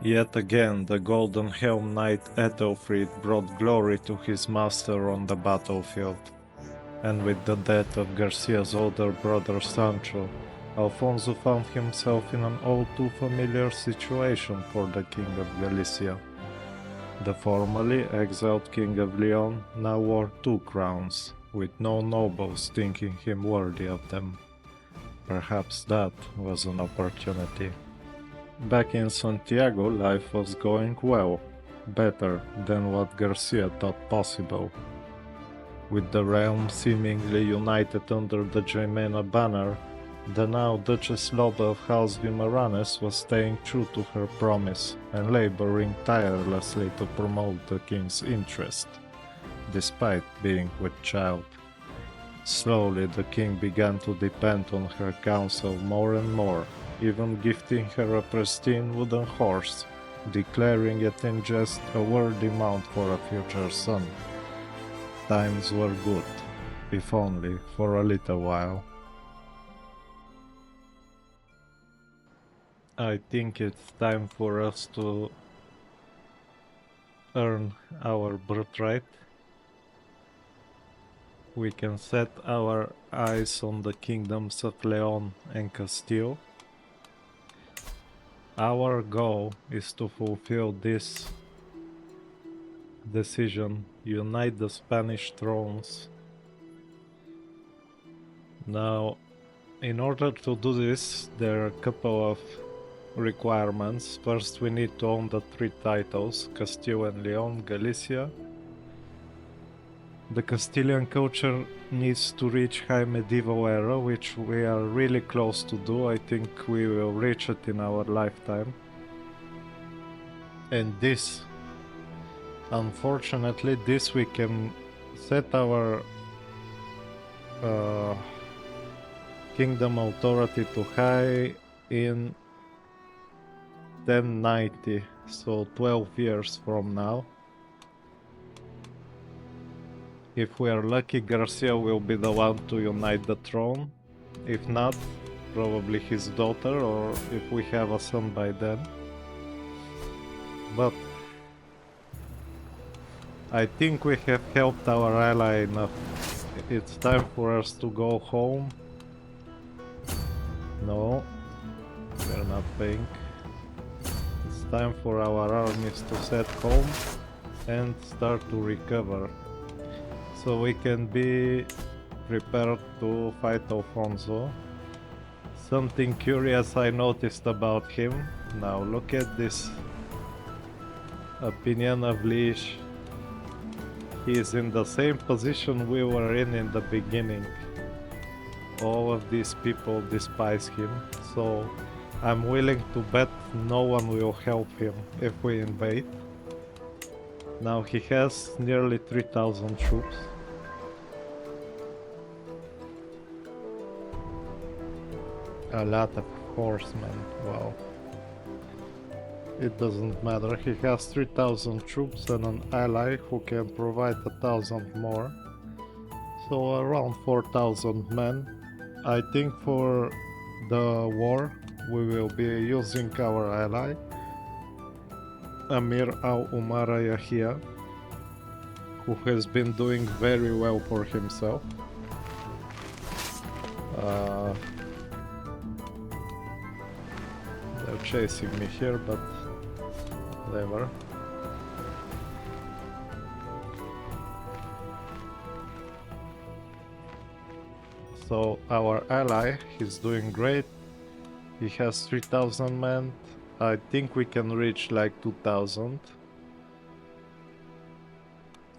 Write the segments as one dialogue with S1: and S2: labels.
S1: Yet again, the Golden Helm Knight Ethelfrid brought glory to his master on the battlefield. And with the death of Garcia's older brother Sancho, Alfonso found himself in an all too familiar situation for the King of Galicia. The formerly exiled King of Leon now wore 2 crowns, with no nobles thinking him worthy of them. Perhaps that was an opportunity. Back in Santiago, life was going well, better than what Garcia thought possible. With the realm seemingly united under the Jimena banner, the now Duchess Loba of House Vimaranes was staying true to her promise and laboring tirelessly to promote the king's interest, despite being with child. Slowly the king began to depend on her counsel more and more, even gifting her a pristine wooden horse, declaring it in jest a worthy mount for a future son. Times were good, if only for a little while. I think it's time for us to earn our birthright. We can set our eyes on the kingdoms of Leon and Castile. Our goal is to fulfill this decision, unite the Spanish thrones. Now, in order to do this, there are a couple of requirements. First, we need to own the 3 titles, Castile and Leon, Galicia. The Castilian culture needs to reach high medieval era, which we are really close to do. I think we will reach it in our lifetime. And this, unfortunately, this we can set our kingdom authority to high in 1090, so 12 years from now. If we are lucky, Garcia will be the one to unite the throne. If not, probably his daughter, or if we have a son by then. But I think we have helped our ally enough. It's time for us to go home. No, we're not paying. It's time for our armies to set home and start to recover, so we can be prepared to fight Alfonso. Something curious I noticed about him. Now look at this opinion of Liege. He is in the same position we were in the beginning. All of these people despise him, so I'm willing to bet no one will help him if we invade. Now he has nearly 3,000 troops. A lot of horsemen, wow. It doesn't matter, he has 3,000 troops and an ally who can provide 1,000 more. So around 4,000 men. I think for the war we will be using our ally, Amir al-Umara Yahya, who has been doing very well for himself. They're chasing me here, but whatever. So our ally, he's doing great. He has 3,000 men. I think we can reach like 2,000.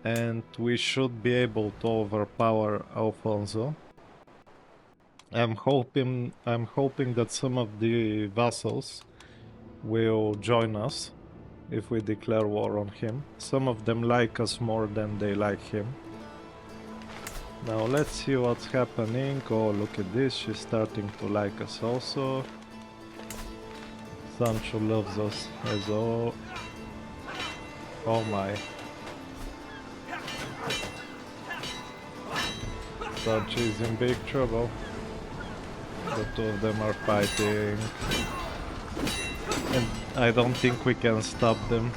S1: And we should be able to overpower Alfonso. I'm hoping that some of the vassals will join us if we declare war on him. Some of them like us more than they like him. Now let's see what's happening. Oh, look at this, she's starting to like us also. Sancho loves us as well. Oh my. Sancho is in big trouble. The two of them are fighting. And I don't think we can stop them.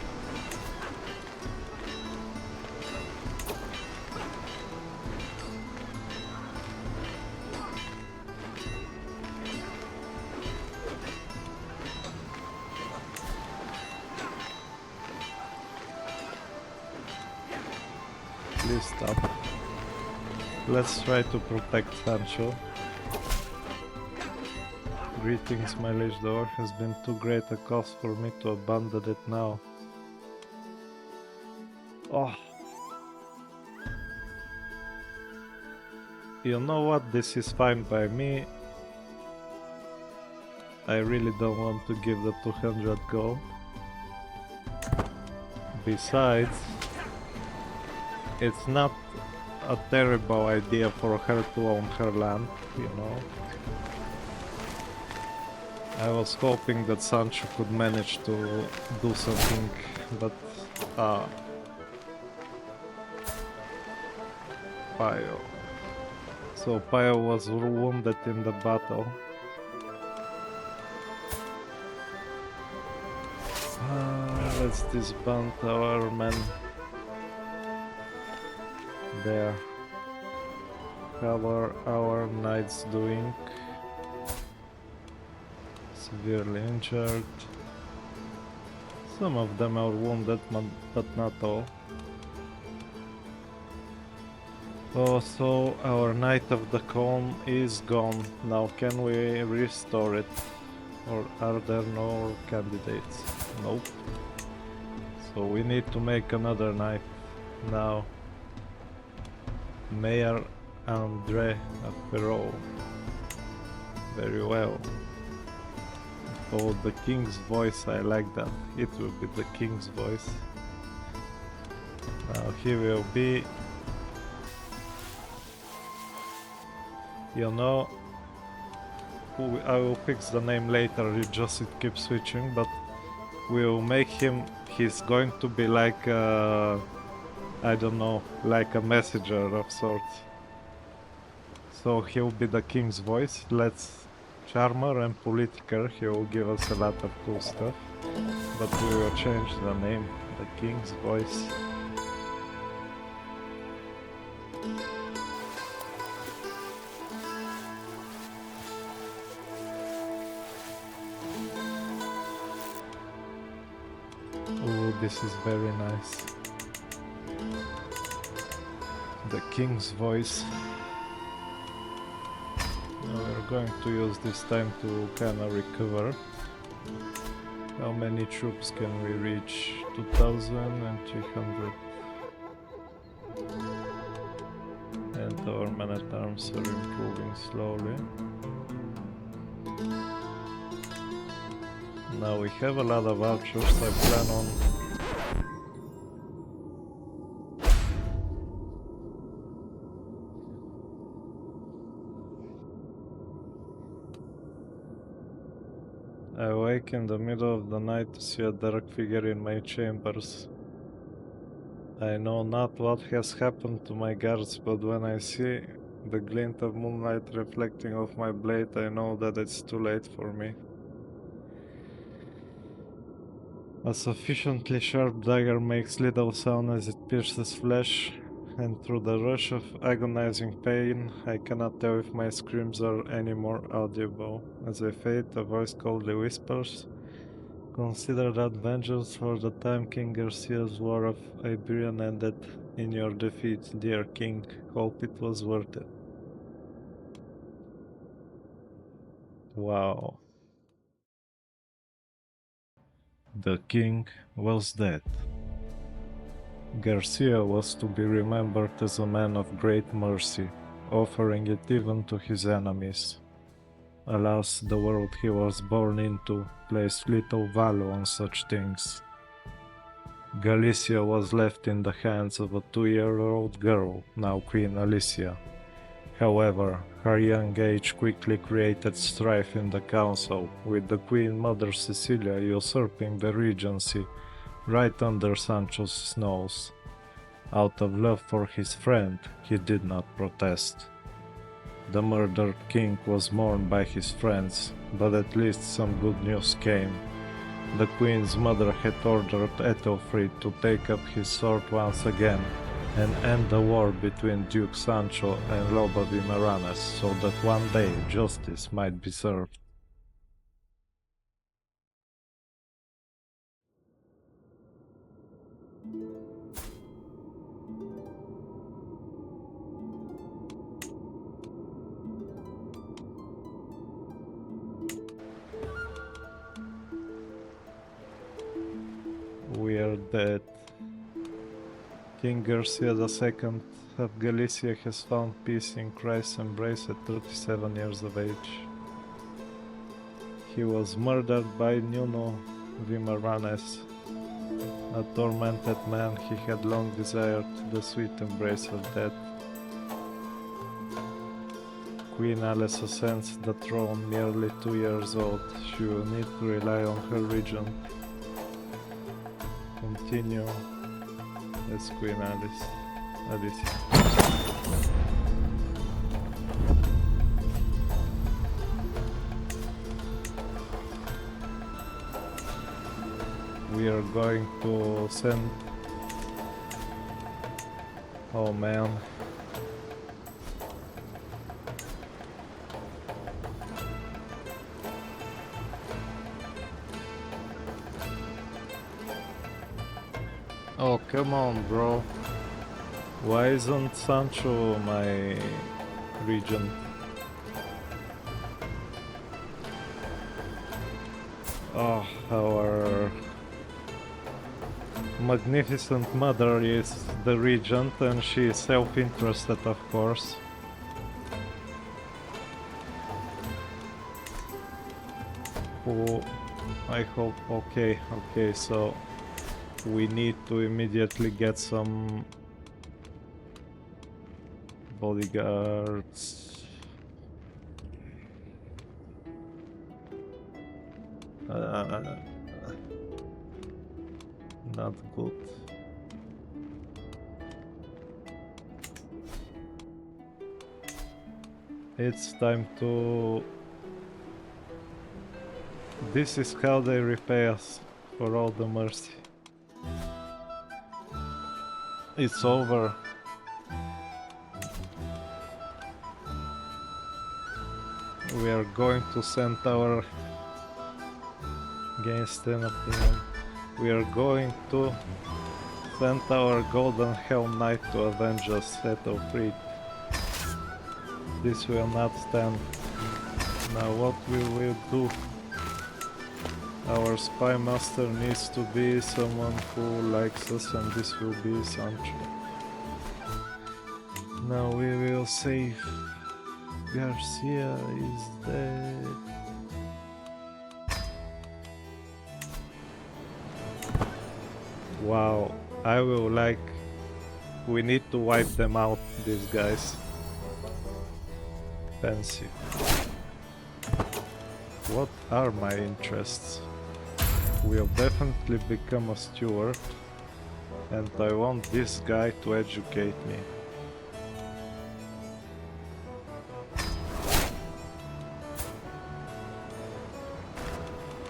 S1: Please stop. Let's try to protect Sancho. Greetings, my liege. The war has been too great a cost for me to abandon it now. Oh. You know what? This is fine by me. I really don't want to give the 200 gold. Besides, it's not a terrible idea for her to own her land, you know. I was hoping that Sancho could manage to do something, but Payo. So Payo was wounded in the battle. Let's disband our men. There. How are our knights doing? Severely injured. Some of them are wounded, but not all. Oh, so our Knight of the Calm is gone. Now can we restore it? Or are there no candidates? Nope. So we need to make another knight now. Mayor Andre Ferro. Very well. Oh, the king's voice, I like that. It will be the king's voice. Now he will be... You know, I will fix the name later, it keeps switching, but we'll make him... He's going to be like a... I don't know, like a messenger of sorts. So he'll be the king's voice. Let's... Charmer and Politiker, he will give us a lot of cool stuff. But we will change the name, the king's voice. Oh, this is very nice. The king's voice. We're going to use this time to kind of recover. How many troops can we reach? 2,300. And our men-at-arms are improving slowly. Now we have a lot of archers. I plan on... I awake in the middle of the night to see a dark figure in my chambers. I know not what has happened to my guards, but when I see the glint of moonlight reflecting off my blade, I know that it's too late for me. A sufficiently sharp dagger makes little sound as it pierces flesh, and through the rush of agonizing pain, I cannot tell if my screams are any more audible. As I fade, a voice coldly whispers, "Consider that vengeance for the time King Garcia's war of Iberian ended in your defeat, dear king. Hope it was worth it." Wow. The king was dead. Garcia was to be remembered as a man of great mercy, offering it even to his enemies. Alas, the world he was born into placed little value on such things. Galicia was left in the hands of a 2-year-old girl, now Queen Alicia. However, her young age quickly created strife in the council, with the Queen Mother Cecilia usurping the regency right under Sancho's nose. Out of love for his friend, he did not protest. The murdered king was mourned by his friends, but at least some good news came. The queen's mother had ordered Ethelfrid to take up his sword once again and end the war between Duke Sancho and Loba Vimaranes, so that one day justice might be served. We are dead. King Garcia II of Galicia has found peace in Christ's embrace at 37 years of age. He was murdered by Nuno Vimaranes, a tormented man he had long desired the sweet embrace of death. Queen Alice ascends the throne nearly 2 years old. She will need to rely on her regent. Continue as Queen Alice. We are going to send... Oh man. Oh, come on, bro. Why isn't Sancho my regent? Oh, our magnificent mother is the regent and she is self-interested, of course. Oh, I hope... Okay, so we need to immediately get some bodyguards. Not good. It's time to... This is how they repay us for all the mercy. It's over. We are going to send our... Against an opinion. We are going to send our Golden Helm Knight to avenge us, Ethelfrid. This will not stand. Now what we will do? Our spy master needs to be someone who likes us, and this will be Sancho. Now we will save. Garcia is dead. Wow, I will like... We need to wipe them out, these guys. Fancy. What are my interests? We'll definitely become a steward, and I want this guy to educate me.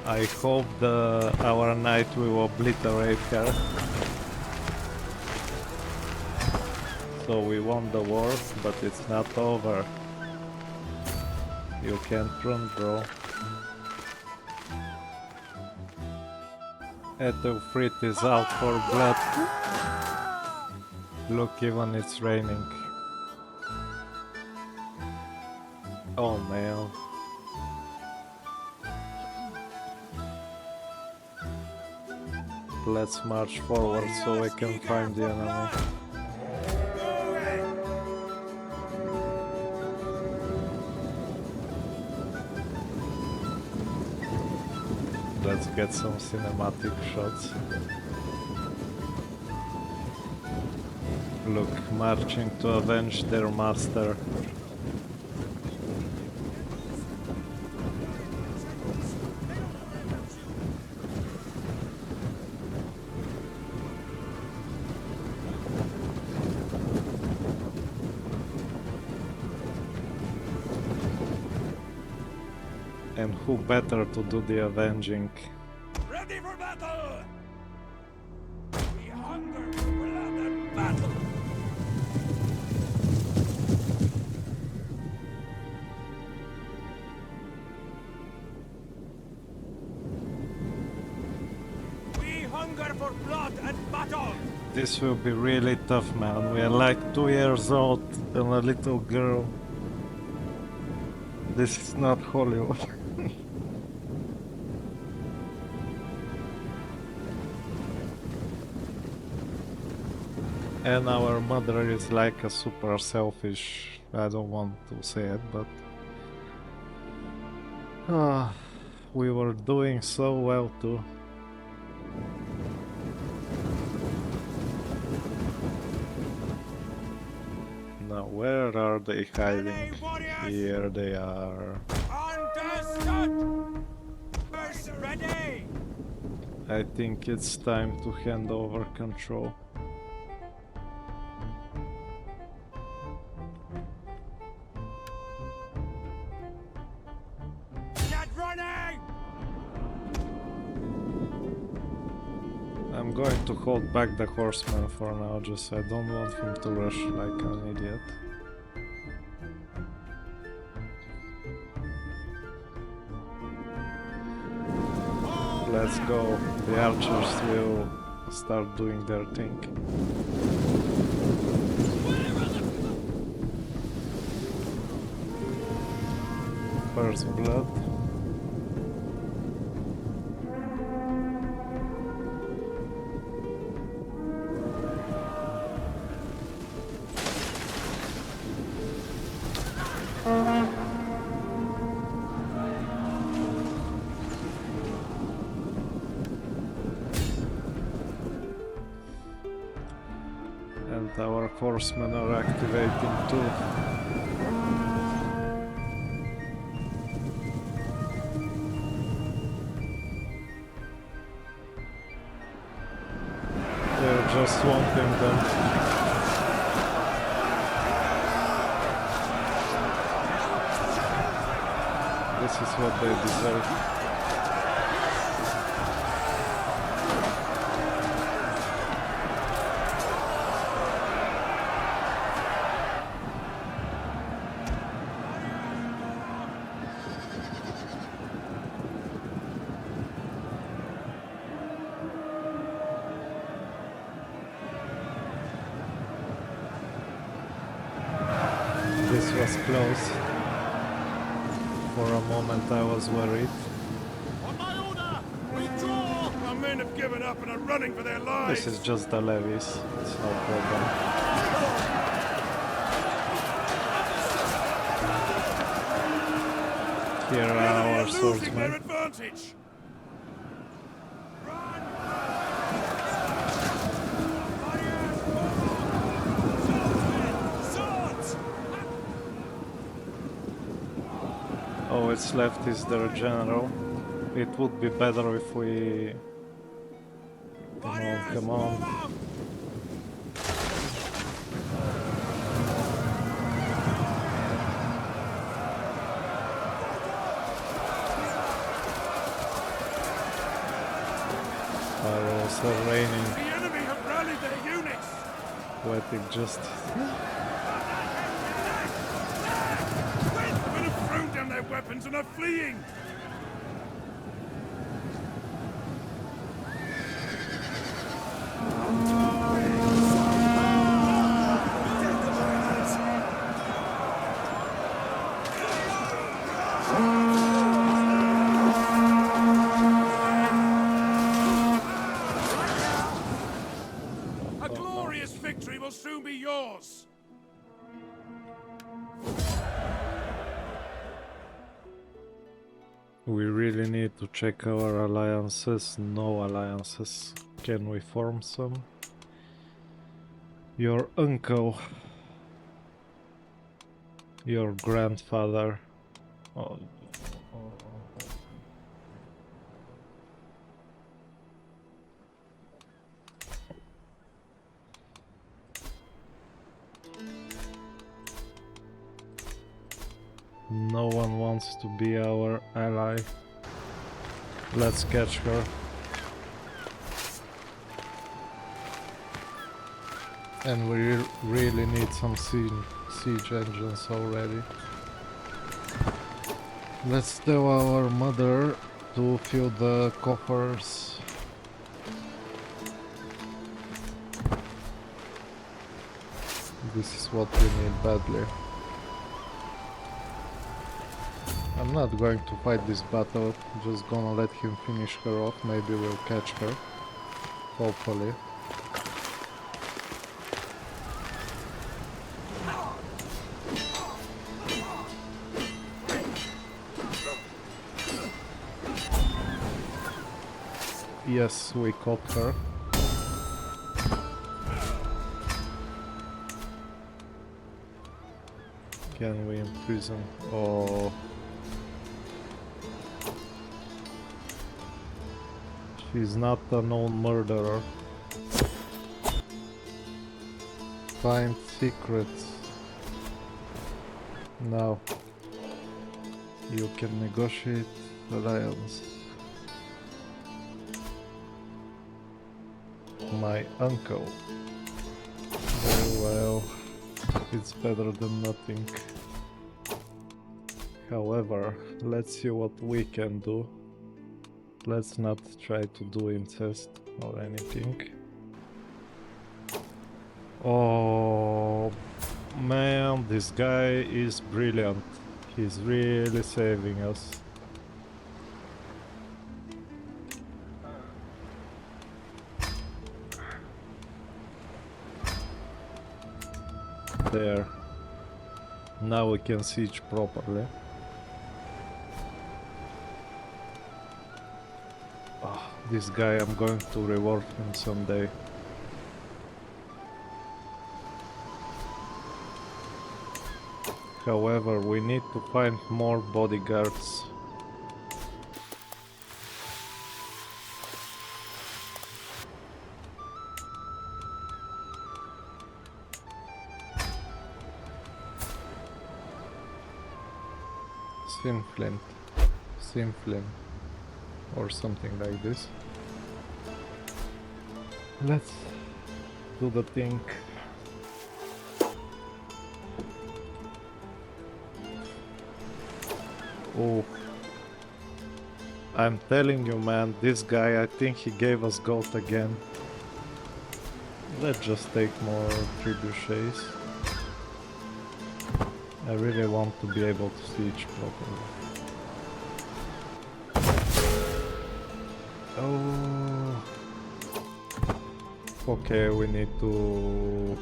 S1: I hope our knight will obliterate her. So we won the war, but it's not over. You can't run, bro. Ethelfrid is out for blood. Look, even it's raining. Oh man. Let's march forward so I can find the enemy. Let's get some cinematic shots. Look, marching to avenge their master. And who better to do the avenging?
S2: Ready! battle. We hunger for blood and battle.
S1: This will be really tough, man. We are like 2 years old and a little girl. This is not Hollywood. And our mother is like a super selfish. I don't want to say it, but we were doing so well too. Now where are they hiding? Here they are.
S2: Understood. Ready.
S1: I think it's time to hand over control. I'm going to hold back the horseman for now, just I don't want him to rush like an idiot. Let's go, the archers will start doing their thing. First blood. And our horsemen are activating too. They're just swamping them. This is what they deserve. This was close. For a moment I was worried.
S2: On my order, withdraw! Our men have given up and are running for their lives.
S1: This is just the levies, it's no problem. Here are our swordsmen.
S2: Their advantage.
S1: Oh, it's left is their general. It would be better if we... Come on, come on. Arrows are raining.
S2: The enemy have rallied their units.
S1: Poetic justice.
S2: Their weapons and are fleeing. A glorious victory will soon be yours.
S1: We really need to check our alliances. No alliances. Can we form some? Your uncle. Your grandfather. Oh. No one wants to be our ally. Let's catch her. And we really need some siege engines already. Let's tell our mother to fill the coffers. This is what we need badly. I'm not going to fight this battle, just gonna let him finish her off, maybe we'll catch her. Hopefully. Yes, we caught her. Can we imprison? Oh. She's not a known murderer. Find secrets. Now. You can negotiate alliance. My uncle. Very well. It's better than nothing. However, let's see what we can do. Let's not try to do incest or anything. Oh man, this guy is brilliant. He's really saving us. There. Now we can siege properly. Oh, this guy, I'm going to reward him someday. However, we need to find more bodyguards. Cinflint, or something like this. Let's do the thing. Oh, I'm telling you, man, this guy, I think he gave us gold again. Let's just take more trebuchets. I really want to be able to siege properly. Oh. Okay, we need to...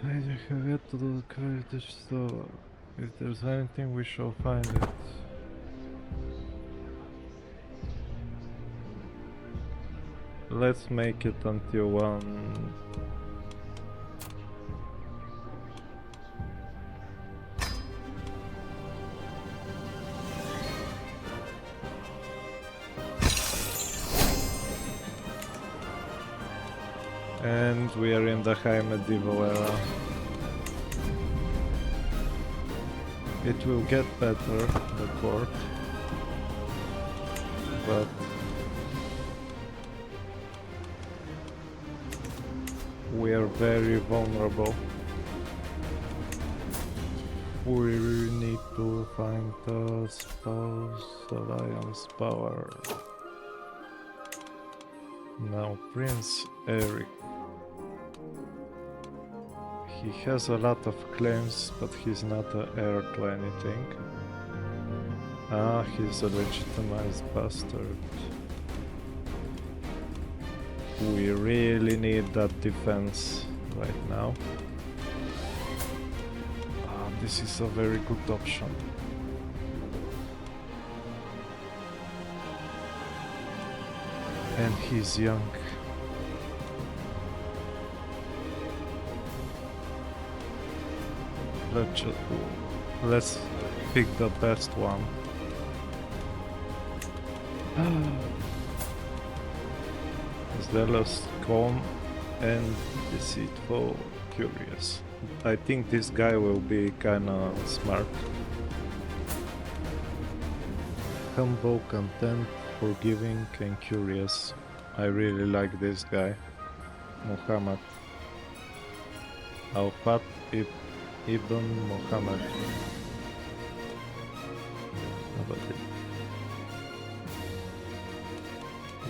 S1: I have yet to do the courage, so if there's anything we shall find it. Let's make it until 1. And we are in the high medieval era. It will get better, the court, but we are very vulnerable. We really need to find the spouse alliance power. Now Prince Eric. He has a lot of claims, but he's not an heir to anything. Ah, he's a legitimized bastard. We really need that defense right now. Ah, this is a very good option. And he's young. Let's pick the best one. Zealous, calm, and deceitful, curious. I think this guy will be kinda smart. humble, content, forgiving and curious. I really like this guy. Muhammad. Al-Fat Ibn Muhammad. How about it?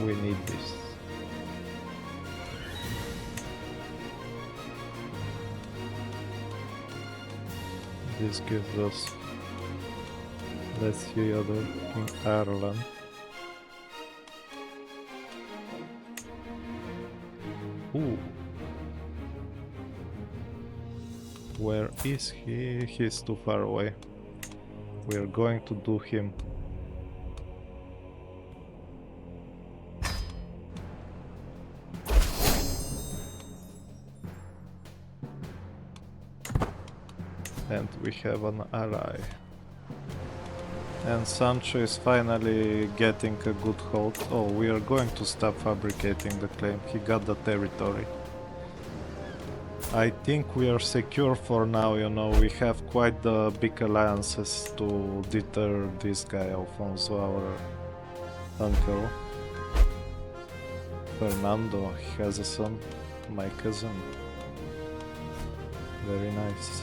S1: We need this. This gives us, let's see, other in Ireland. Ooh. Where is he? He's too far away. We're going to do him. And we have an ally. And Sancho is finally getting a good hold. Oh, we are going to stop fabricating the claim. He got the territory. I think we are secure for now, you know. We have quite the big alliances to deter this guy, Alfonso, our uncle. Fernando, he has a son, my cousin. Very nice.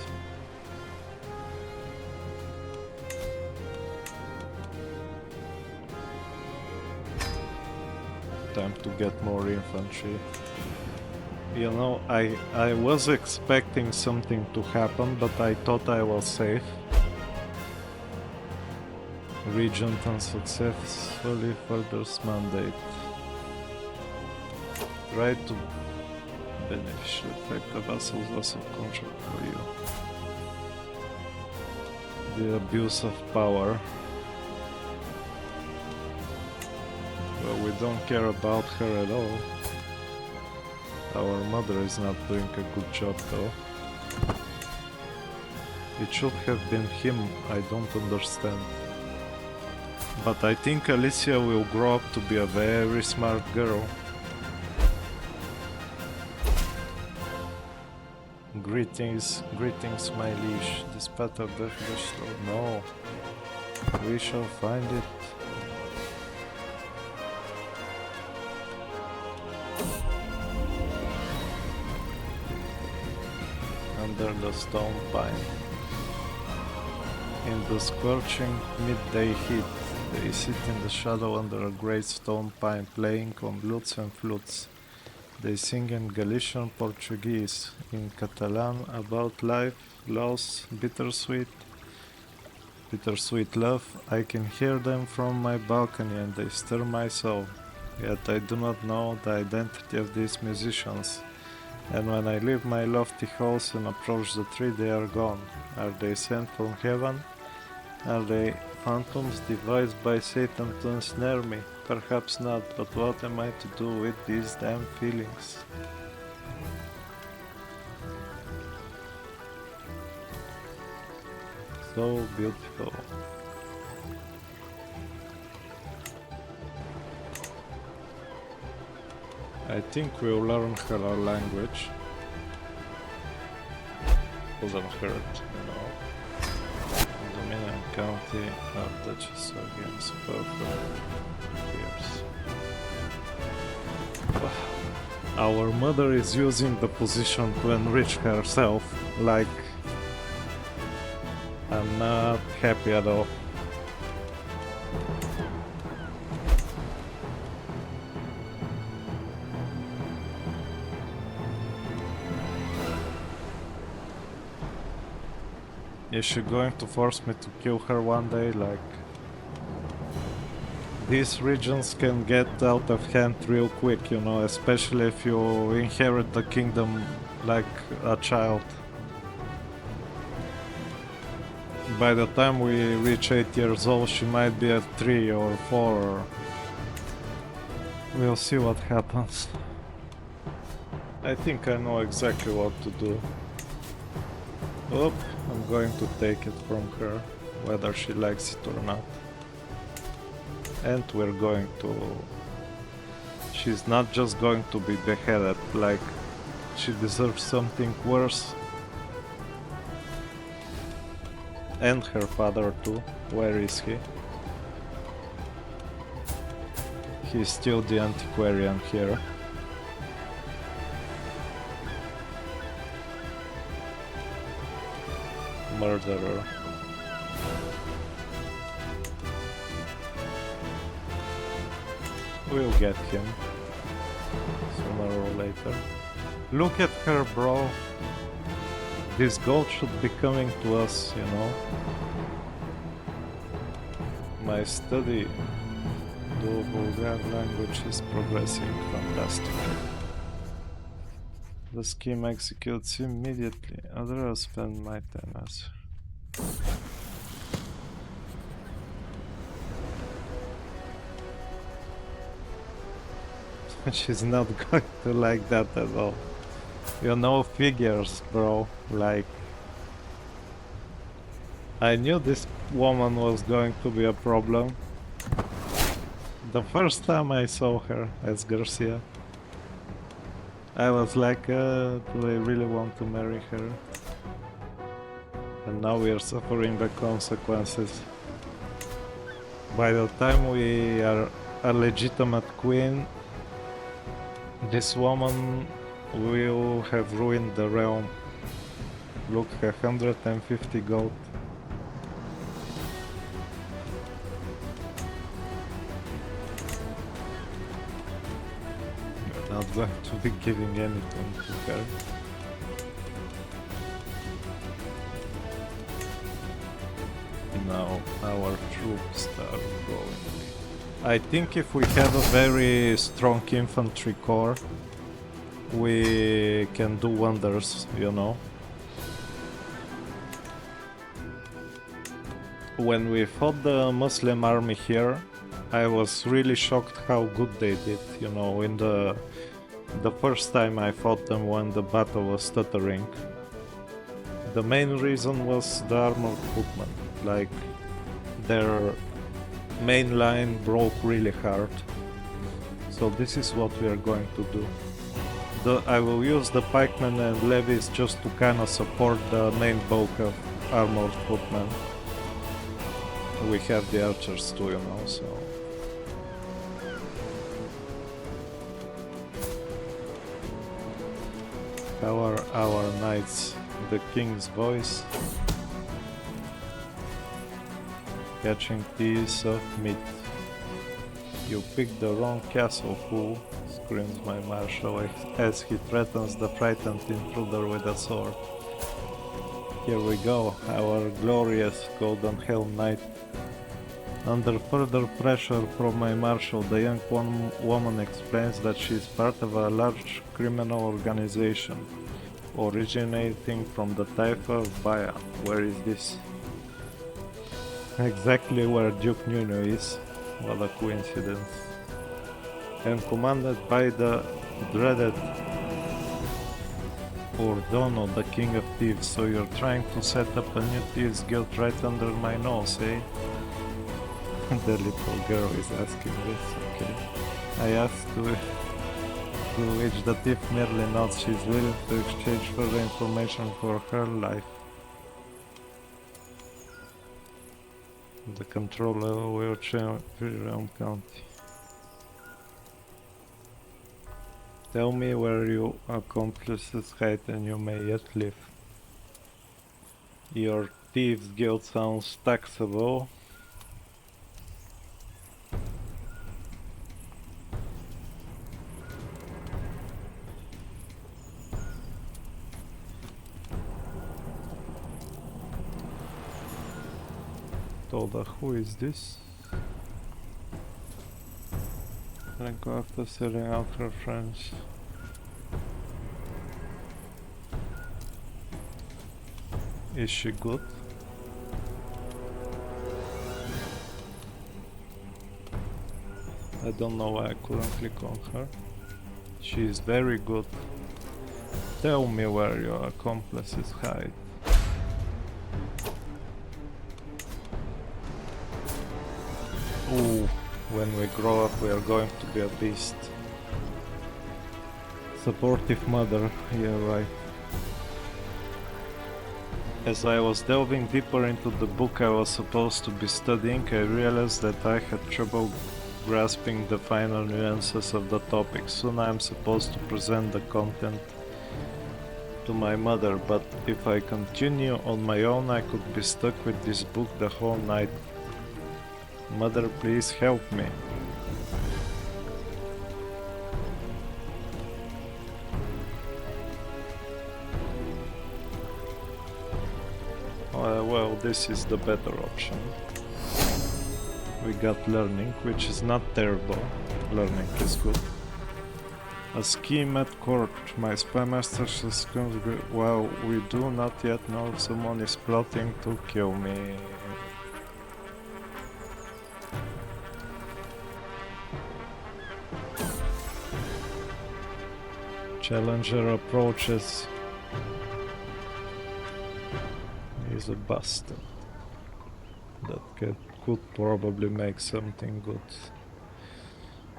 S1: Time to get more infantry. You know, I was expecting something to happen, but I thought I was safe. Regent unsuccessfully furthers mandate. Try to beneficial effect the vassal's loss of control for you. The abuse of power. Well, we don't care about her at all. Our mother is not doing a good job though. It should have been him, I don't understand. But I think Alicia will grow up to be a very smart girl. Greetings, my liege. This path of death is slow. No, we shall find it. Under the stone pine. In the scorching midday heat, they sit in the shadow under a great stone pine, playing on lutes and flutes. They sing in Galician Portuguese, in Catalan, about life, loss, bittersweet love. I can hear them from my balcony and they stir my soul. Yet I do not know the identity of these musicians. And when I leave my lofty halls and approach the tree, they are gone. Are they sent from heaven? Are they phantoms devised by Satan to ensnare me? Perhaps not, but what am I to do with these damn feelings? So beautiful. I think we'll learn her language. Doesn't hurt, you know. Dominion County of Duchess against perfect years. Our mother is using the position to enrich herself, like I'm not happy at all. Is she going to force me to kill her one day? Like, these regions can get out of hand real quick, you know, especially if you inherit the kingdom like a child. By the time we reach 8 years old, she might be at 3 or 4. We'll see what happens. I think I know exactly what to do. Oh, I'm going to take it from her, whether she likes it or not. And we're going to... She's not just going to be beheaded, like, she deserves something worse. And her father too. Where is he? He's still the antiquarian here. Murderer. We'll get him sooner or later. Look at her, bro. This gold should be coming to us, you know. My study the Bulgarian language is progressing fantastically. The scheme executes immediately. I'd rather spend my time as. She's not going to like that at all. You know, figures, bro. Like, I knew this woman was going to be a problem. The first time I saw her as Garcia, I was like, do I really want to marry her? And now we are suffering the consequences. By the time we are a legitimate queen, this woman will have ruined the realm. Look, 150 gold. We're not going to be giving anything to her. Now our troops are growing. I think if we have a very strong infantry corps, we can do wonders, you know. When we fought the Muslim army here, I was really shocked how good they did, you know, in the first time I fought them when the battle was stuttering. The main reason was the armored footmen, like their main line broke really hard. So this is what we are going to do. I will use the pikemen and levies just to kind of support the main bulk of armored footmen. We have the archers too, you know, so... How are our knights? The king's voice. Catching piece of meat. You picked the wrong castle, fool, screams my marshal as he threatens the frightened intruder with a sword. Here we go, our glorious golden helm knight. Under further pressure from my marshal, the young woman explains that she is part of a large criminal organization originating from the Taifa of Baya. Where is this? Exactly where Duke Nuno is. What a coincidence. And commanded by the dreaded Ordono, the king of thieves. So you're trying to set up a new thieves guild right under my nose, eh? The little girl is asking this, okay. I asked to which the thief merely nods she's willing to exchange further information for her life. The controller will change Realm County. Tell me where your accomplices hide and you may yet live. Your thieves guild sounds taxable. Who is this? Then go after selling out her friends. Is she good? I don't know why I couldn't click on her. She is very good. Tell me where your accomplices hide. Ooh, when we grow up we are going to be a beast. Supportive mother, yeah, right. As I was delving deeper into the book I was supposed to be studying, I realized that I had trouble grasping the final nuances of the topic. Soon I am supposed to present the content to my mother, but if I continue on my own I could be stuck with this book the whole night. Mother, please help me. Well, this is the better option. We got learning, which is not terrible. Learning is good. A scheme at court. My spy master says, well, we do not yet know if someone is plotting to kill me. Challenger approaches. He's a bastard. That could probably make something good.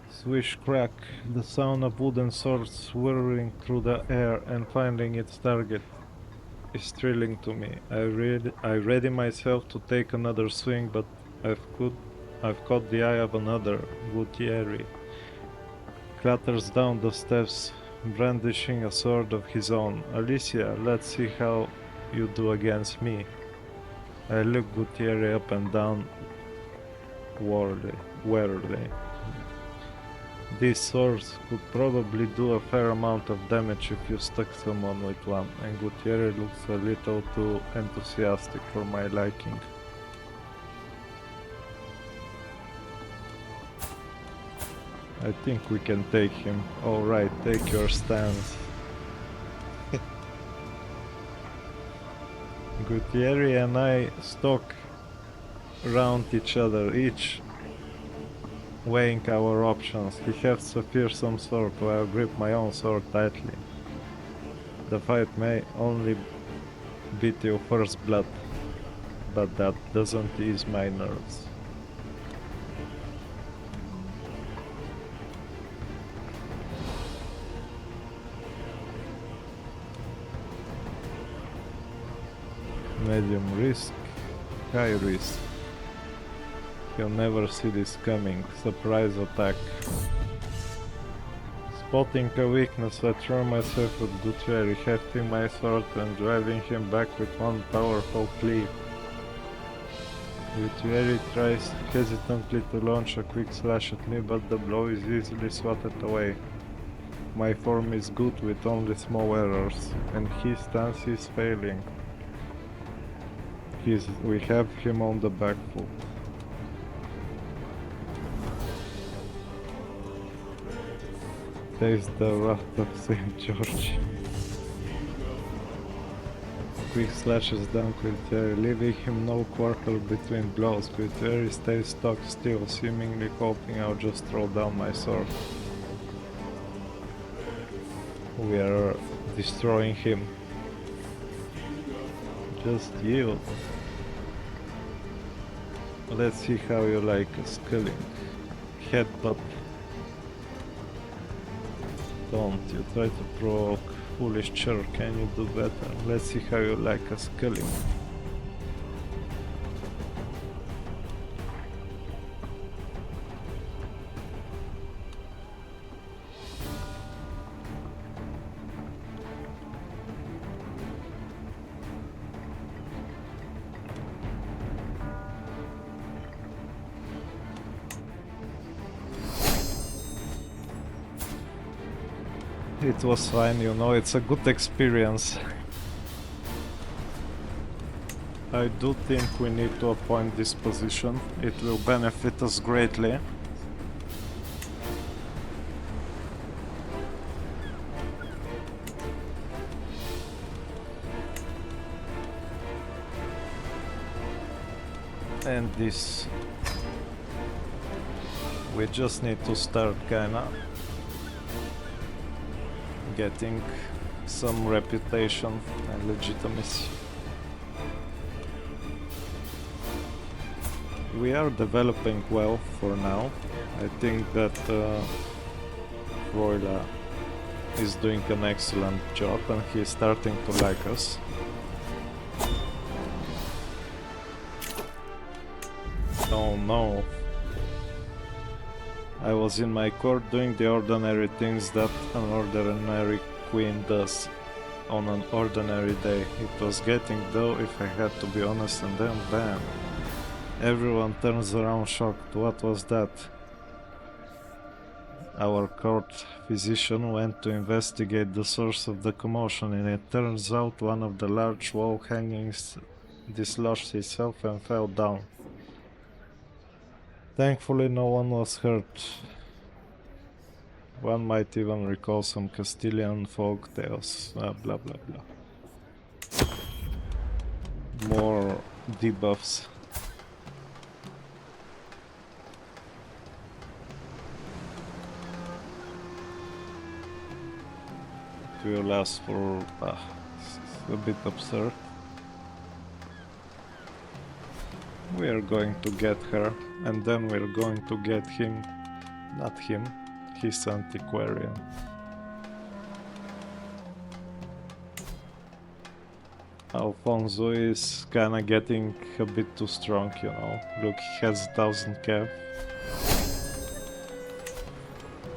S1: Swish crack, the sound of wooden swords swirling through the air and finding its target is thrilling to me. I ready myself to take another swing, but I've caught the eye of another, Gutierrez. Clatters down the steps, brandishing a sword of his own. Alicia, let's see how you do against me. I look Gutierrez up and down warily. These swords could probably do a fair amount of damage if you stuck someone with one, and Gutierrez looks a little too enthusiastic for my liking. I think we can take him. Alright, take your stance. Gutierrez and I stalk around each other, each weighing our options. He hefts a fearsome sword while I grip my own sword tightly. The fight may only be till first blood, but that doesn't ease my nerves. Medium risk, high risk. He'll never see this coming. Surprise attack. Spotting a weakness, I throw myself at Gutierrez, hefting my sword and driving him back with one powerful cleave. Gutierrez tries hesitantly to launch a quick slash at me, but the blow is easily swatted away. My form is good with only small errors, and his stance is failing. We have him on the back foot. Taste the wrath of St. George. Quick slashes down Gutierrez, leaving him no quarter between blows. Gutierrez stays stock still, seemingly hoping I'll just throw down my sword. We are destroying him. Just yield. Let's see how you like a sculling. Headbutt. Don't you try to provoke. Foolish churl, can you do better? Let's see how you like a sculling. It was fine, you know, it's a good experience. I do think we need to appoint this position. It will benefit us greatly. And this... we just need to start kinda getting some reputation and legitimacy. We are developing well for now. I think that Royla is doing an excellent job and he's starting to like us. Oh no. I was in my court doing the ordinary things that an ordinary queen does on an ordinary day. It was getting dull, if I had to be honest, and then bam! Everyone turns around shocked. What was that? Our court physician went to investigate the source of the commotion, and it turns out one of the large wall hangings dislodged itself and fell down. Thankfully, no one was hurt. One might even recall some Castilian folk tales. Blah blah blah. More debuffs. It will last for a bit absurd. We are going to get her, and then we're going to get him. Not him, his antiquarian. Alfonso is kinda getting a bit too strong, you know. Look, he has 1000 cav.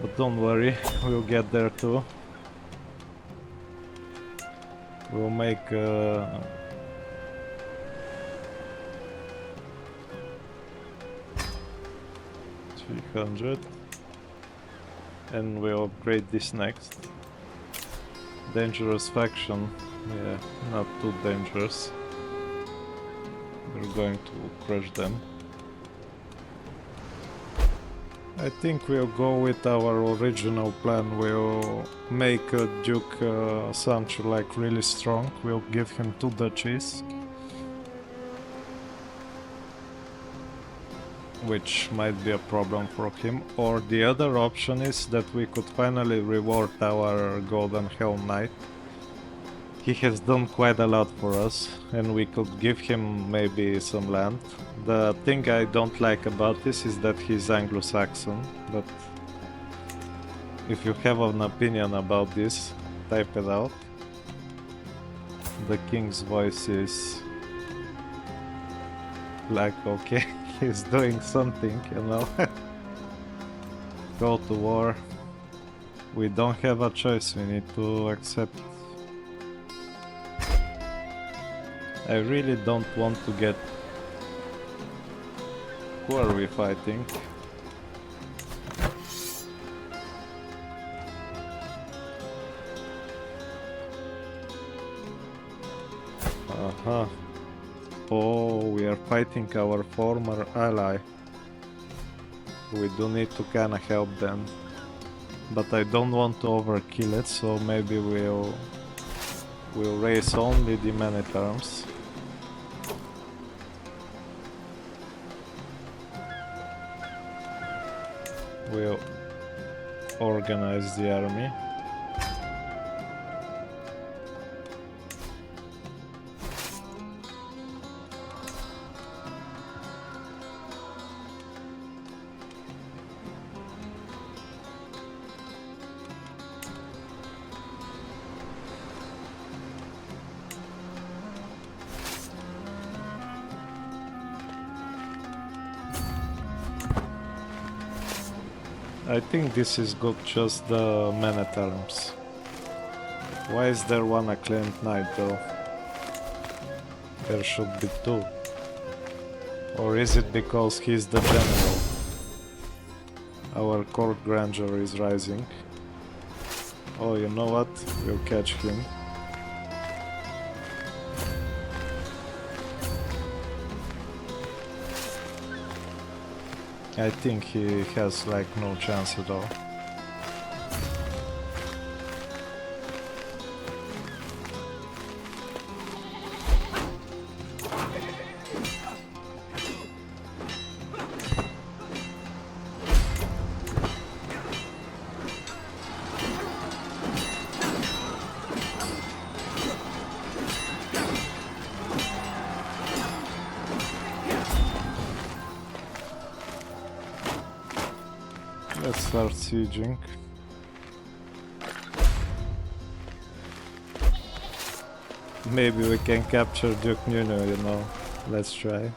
S1: But don't worry, we'll get there too. We'll make 300 and we'll upgrade this next. Dangerous faction, yeah, not too dangerous. We're going to crush them. I think we'll go with our original plan. We'll make Duke Sancho like really strong. We'll give him 2 duchies, which might be a problem for him. Or the other option is that we could finally reward our Golden Helm Knight. He has done quite a lot for us, and we could give him maybe some land. The thing I don't like about this is that he's Anglo-Saxon, but if you have an opinion about this, type it out. The king's voice is like, okay, he's doing something, you know. Go to war. We don't have a choice, we need to accept. I really don't want to get... Who are we fighting? Oh, we are fighting our former ally. We do need to kinda help them. But I don't want to overkill it, so maybe we'll raise only the men-at-arms. We'll organize the army. I think this is good, just the men-at-arms. Why is there one acclaimed knight though? There should be 2. Or is it because he's the general? Our court grandeur is rising. Oh, you know what? We'll catch him. I think he has like no chance at all. Let's start sieging. Maybe we can capture Duke Nuno, you know. Let's try.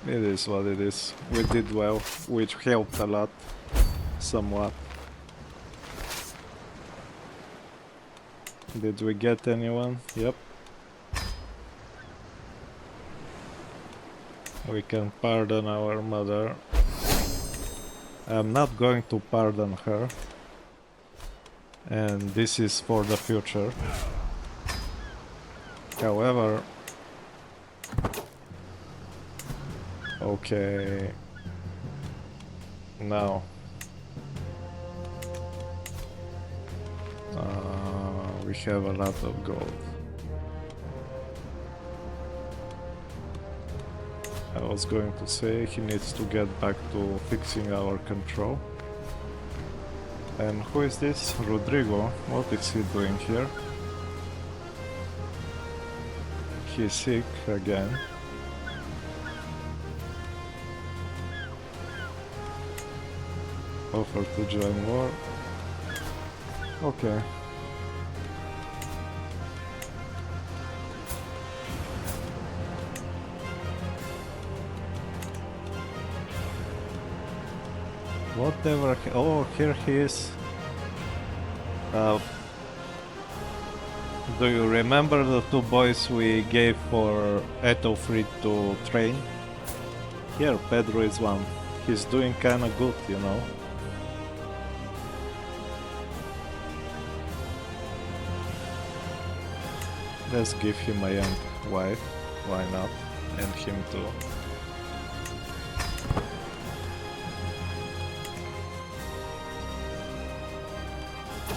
S1: It is what it is. We did well, which helped a lot, somewhat. Did we get anyone? Yep. We can pardon our mother. I'm not going to pardon her. And this is for the future. However... Okay... Now... we have a lot of gold. I was going to say he needs to get back to fixing our control. And who is this? Rodrigo. What is he doing here? He's sick again. Offer to join war. Okay. Whatever. Oh, here he is. Do you remember the two boys we gave for Ep.05 to train? Here, Pedro is one. He's doing kinda good, you know. Let's give him a young wife. Why not? And him too.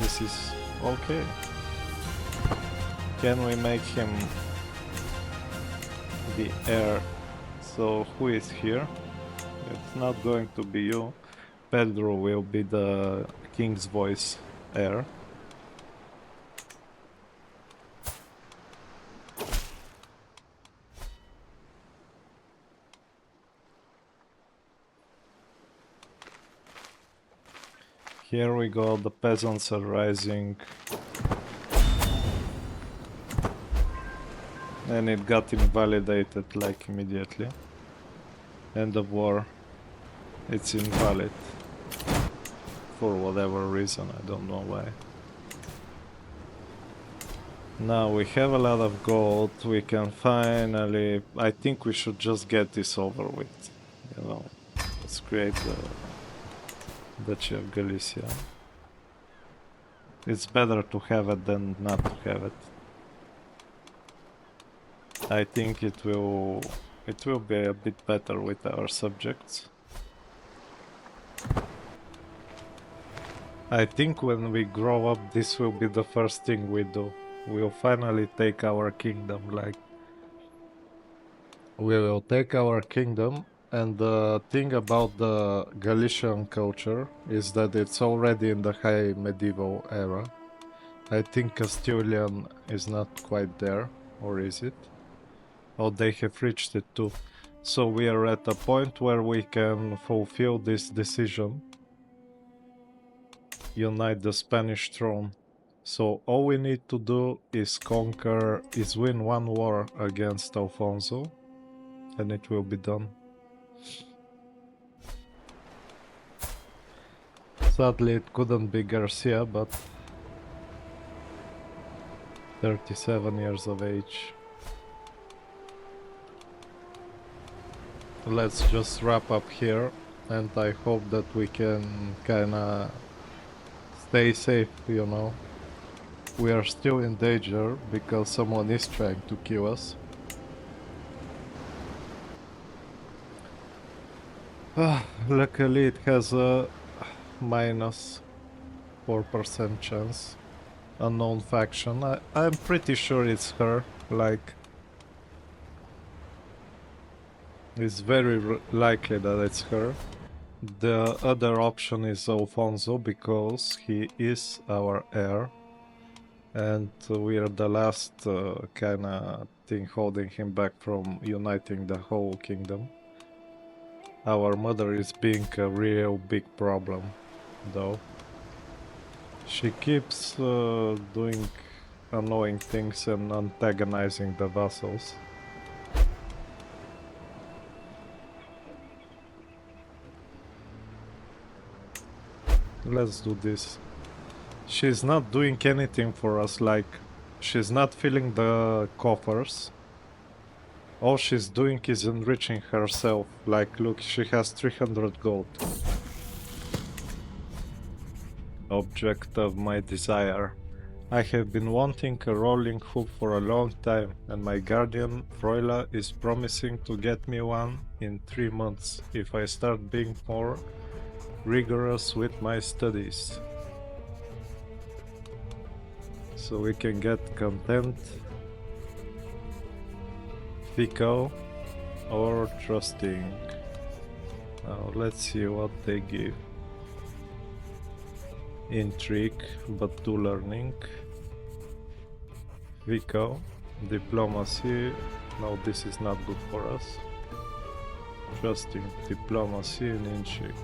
S1: This is okay. Can we make him the heir? So who is here? It's not going to be you. Pedro will be the king's voice heir. Here we go, the peasants are rising. And it got invalidated like immediately. End of war. It's invalid. For whatever reason, I don't know why. Now we have a lot of gold, we can finally... I think we should just get this over with. You know, let's create the Duchy of Galicia. It's better to have it than not to have it. I think it will be a bit better with our subjects. I think when we grow up, this will be the first thing we do. We'll finally take our kingdom, like... We will take our kingdom, and the thing about the Galician culture is that it's already in the high medieval era. I think Castilian is not quite there, or is it? Oh, they have reached it too. So we are at a point where we can fulfill this decision. Unite the Spanish throne. So all we need to do is win one war against Alfonso, and it will be done. Sadly it couldn't be Garcia, but 37 years of age. Let's just wrap up here, and I hope that we can kinda stay safe, you know. We are still in danger because someone is trying to kill us. Luckily it has a minus 4% chance. Unknown faction. I'm pretty sure it's her, like... It's very likely that it's her. The other option is Alfonso, because he is our heir. And we are the last kinda thing holding him back from uniting the whole kingdom. Our mother is being a real big problem, though. She keeps doing annoying things and antagonizing the vassals. Let's do this. She's not doing anything for us, like, she's not filling the coffers. All she's doing is enriching herself. Like, look, she has 300 gold. Object of my desire. I have been wanting a rolling hoop for a long time, and my guardian, Froila, is promising to get me one in 3 months if I start being more rigorous with my studies. So we can get content, fickle, or trusting. Now let's see what they give. Intrigue, but 2 learning. Fickle, diplomacy. No, this is not good for us. Trusting, diplomacy, and intrigue.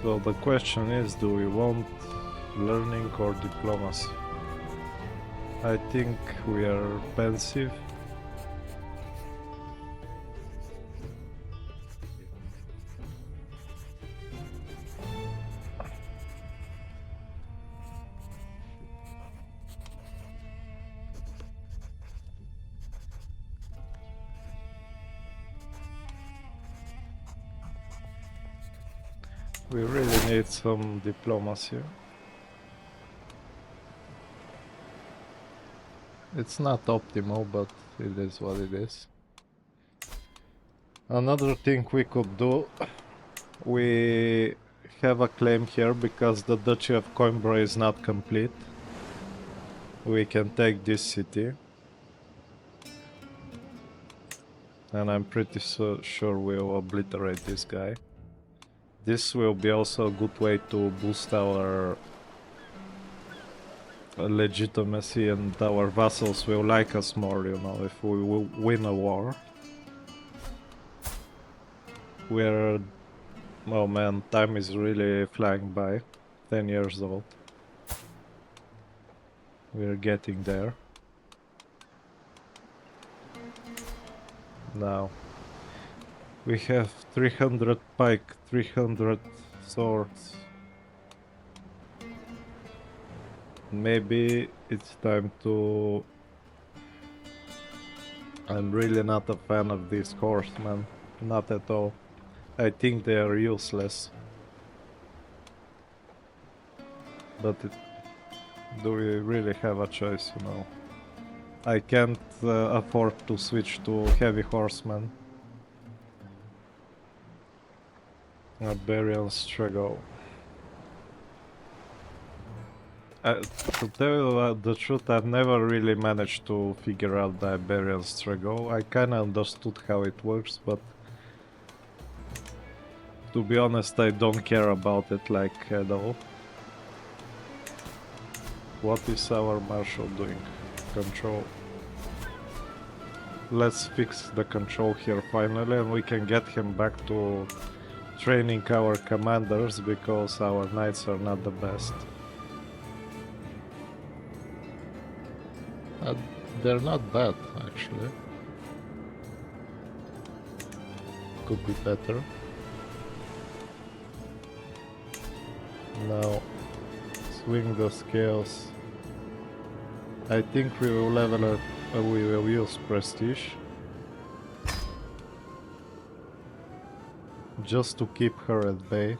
S1: So the question is, do we want learning or diplomacy? I think we are pensive. We really need some diplomacy. It's not optimal, but it is what it is. Another thing we could do, we have a claim here because the Duchy of Coimbra is not complete. We can take this city. And I'm pretty sure we'll obliterate this guy. This will be also a good way to boost our legitimacy, and our vassals will like us more, you know, if we will win a war. We're... oh man, time is really flying by. 10 years old. We're getting there. Now we have 300 pike, 300 swords. Maybe it's time to... I'm really not a fan of these horsemen, not at all. I think they are useless. But do we really have a choice, you know? I can't afford to switch to heavy horsemen. Iberian struggle. To tell you the truth, I've never really managed to figure out the Iberian struggle. I kinda understood how it works, but to be honest, I don't care about it like at all. What is our marshal doing? Control. Let's fix the control here finally, and we can get him back to training our commanders, because our knights are not the best. They're not bad, actually. Could be better. Now, swing the scales. I think we will level up, we will use prestige. Just to keep her at bay.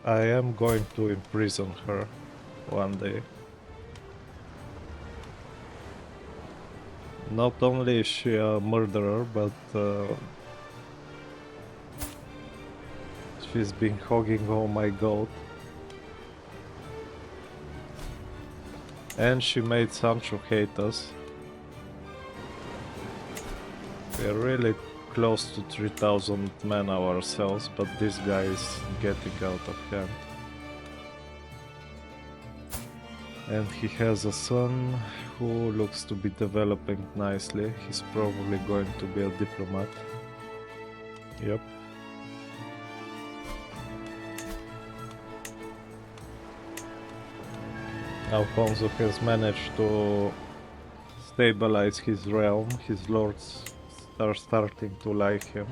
S1: I am going to imprison her one day. Not only is she a murderer, but she's been hogging all my gold. And she made Sancho hate us. We're really close to 3000 men ourselves, but this guy is getting out of hand. And he has a son who looks to be developing nicely. He's probably going to be a diplomat. Yep. Alfonso has managed to stabilize his realm. His lords are starting to like him.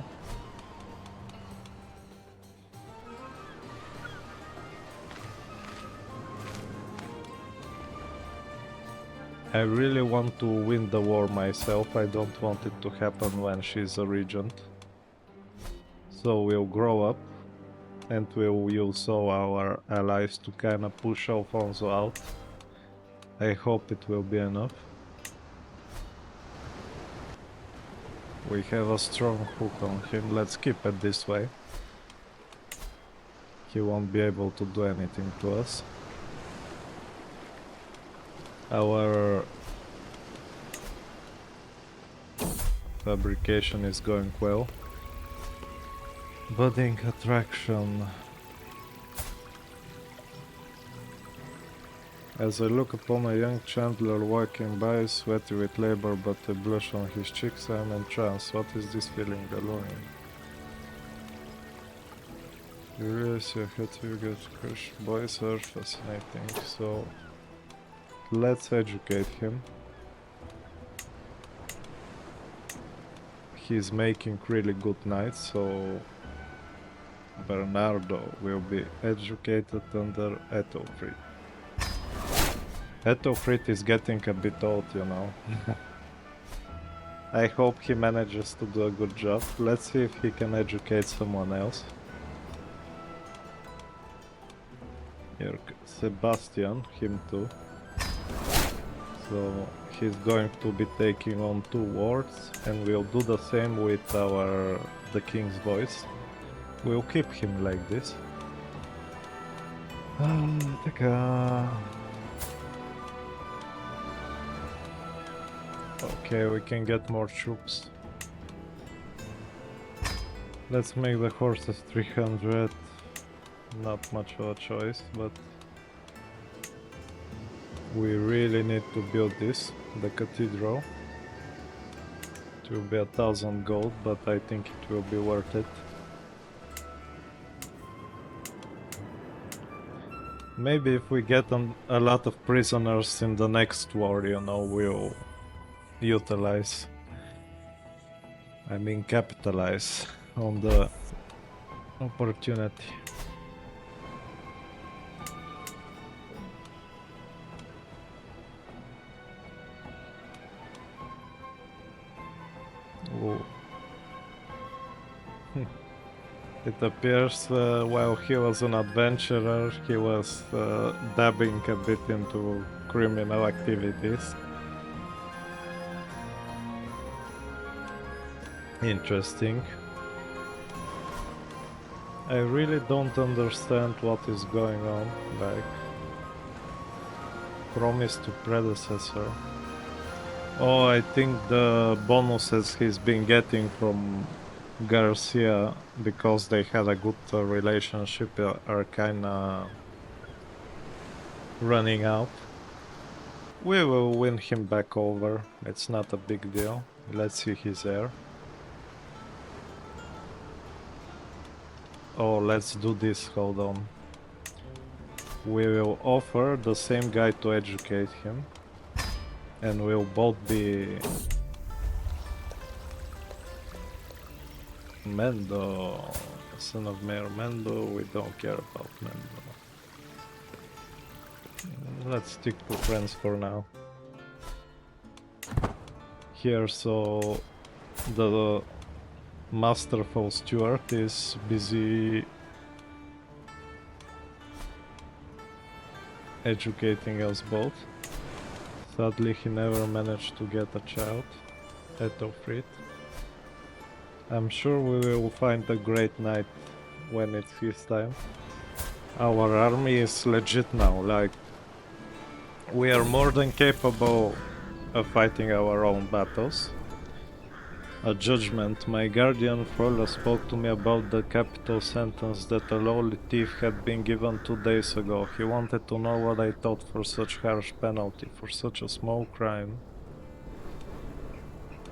S1: I really want to win the war myself. I don't want it to happen when she's a regent. So we'll grow up and we'll use all our allies to kinda push Alfonso out. I hope it will be enough. We have a strong hook on him. Let's keep it this way. He won't be able to do anything to us. Our fabrication is going well. Budding attraction. As I look upon a young chandler walking by, sweaty with labor but a blush on his cheeks, I am entranced. What is this feeling alluring? Curious, you had to get crush. Boys are fascinating, so let's educate him. He's making really good knights, so Bernardo will be educated under Ethelfrid. Ethelfrid is getting a bit old, you know. I hope he manages to do a good job. Let's see if he can educate someone else. Here, Sebastian, him too. So he's going to be taking on 2 wards, and we'll do the same with the King's Voice. We'll keep him like this. Okay, we can get more troops. Let's make the horses 300. Not much of a choice, but we really need to build this, the cathedral. It will be 1000 gold, but I think it will be worth it. Maybe if we get a lot of prisoners in the next war, you know, we'll utilize, I mean capitalize on the opportunity. Oh. It appears while he was an adventurer, he was dabbing a bit into criminal activities. Interesting. I really don't understand what is going on, like promise to predecessor. Oh, I think the bonuses he's been getting from Garcia, because they had a good relationship, are kinda running out. We will win him back over, it's not a big deal. Let's see his heir. Oh, let's do this, hold on. We will offer the same guy to educate him, and we'll both be Mendo, son of Mayor Mendo. We don't care about Mendo. Let's stick to friends for now. Here, so the masterful Stuart is busy educating us both. Sadly, he never managed to get a child, Ethelfrid. I'm sure we will find a great knight when it's his time. Our army is legit now, like, we are more than capable of fighting our own battles. A judgment. My guardian Frola spoke to me about the capital sentence that a lowly thief had been given 2 days ago. He wanted to know what I thought for such harsh penalty, for such a small crime.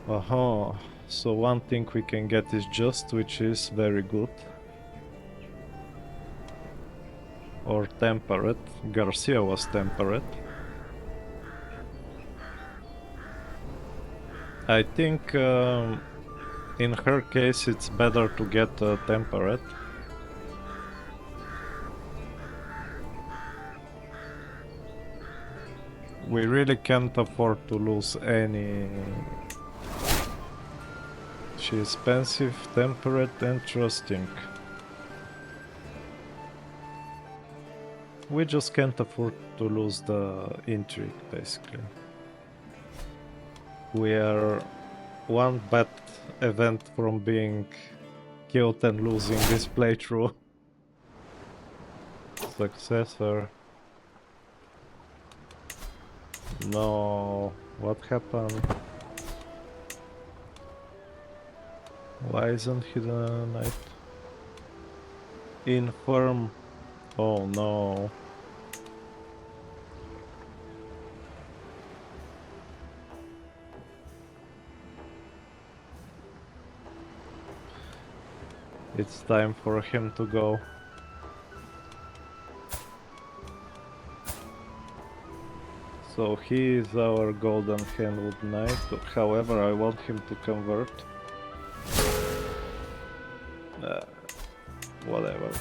S1: Aha, so one thing we can get is just, which is very good. Or temperate. Garcia was temperate. I think in her case it's better to get temperate. We really can't afford to lose any. She is pensive, temperate, and trusting. We just can't afford to lose the intrigue, basically. We are one bad event from being killed and losing this playthrough. Successor. No, what happened? Why isn't he the knight? Infirm. Oh no. It's time for him to go. So he is our golden handwood knight, however I want him to convert. Whatever.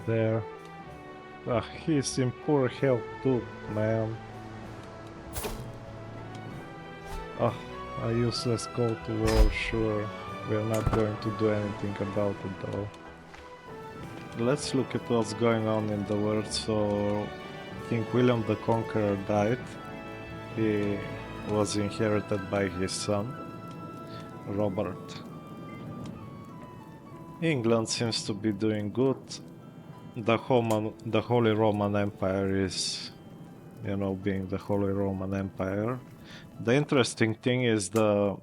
S1: There. Ah, he's in poor health too, man. Ah, a useless call to war, sure. We're not going to do anything about it though. Let's look at what's going on in the world. So, King William the Conqueror died. He was inherited by his son, Robert. England seems to be doing good. The Holy Roman Empire is, you know, being the Holy Roman Empire. The interesting thing is the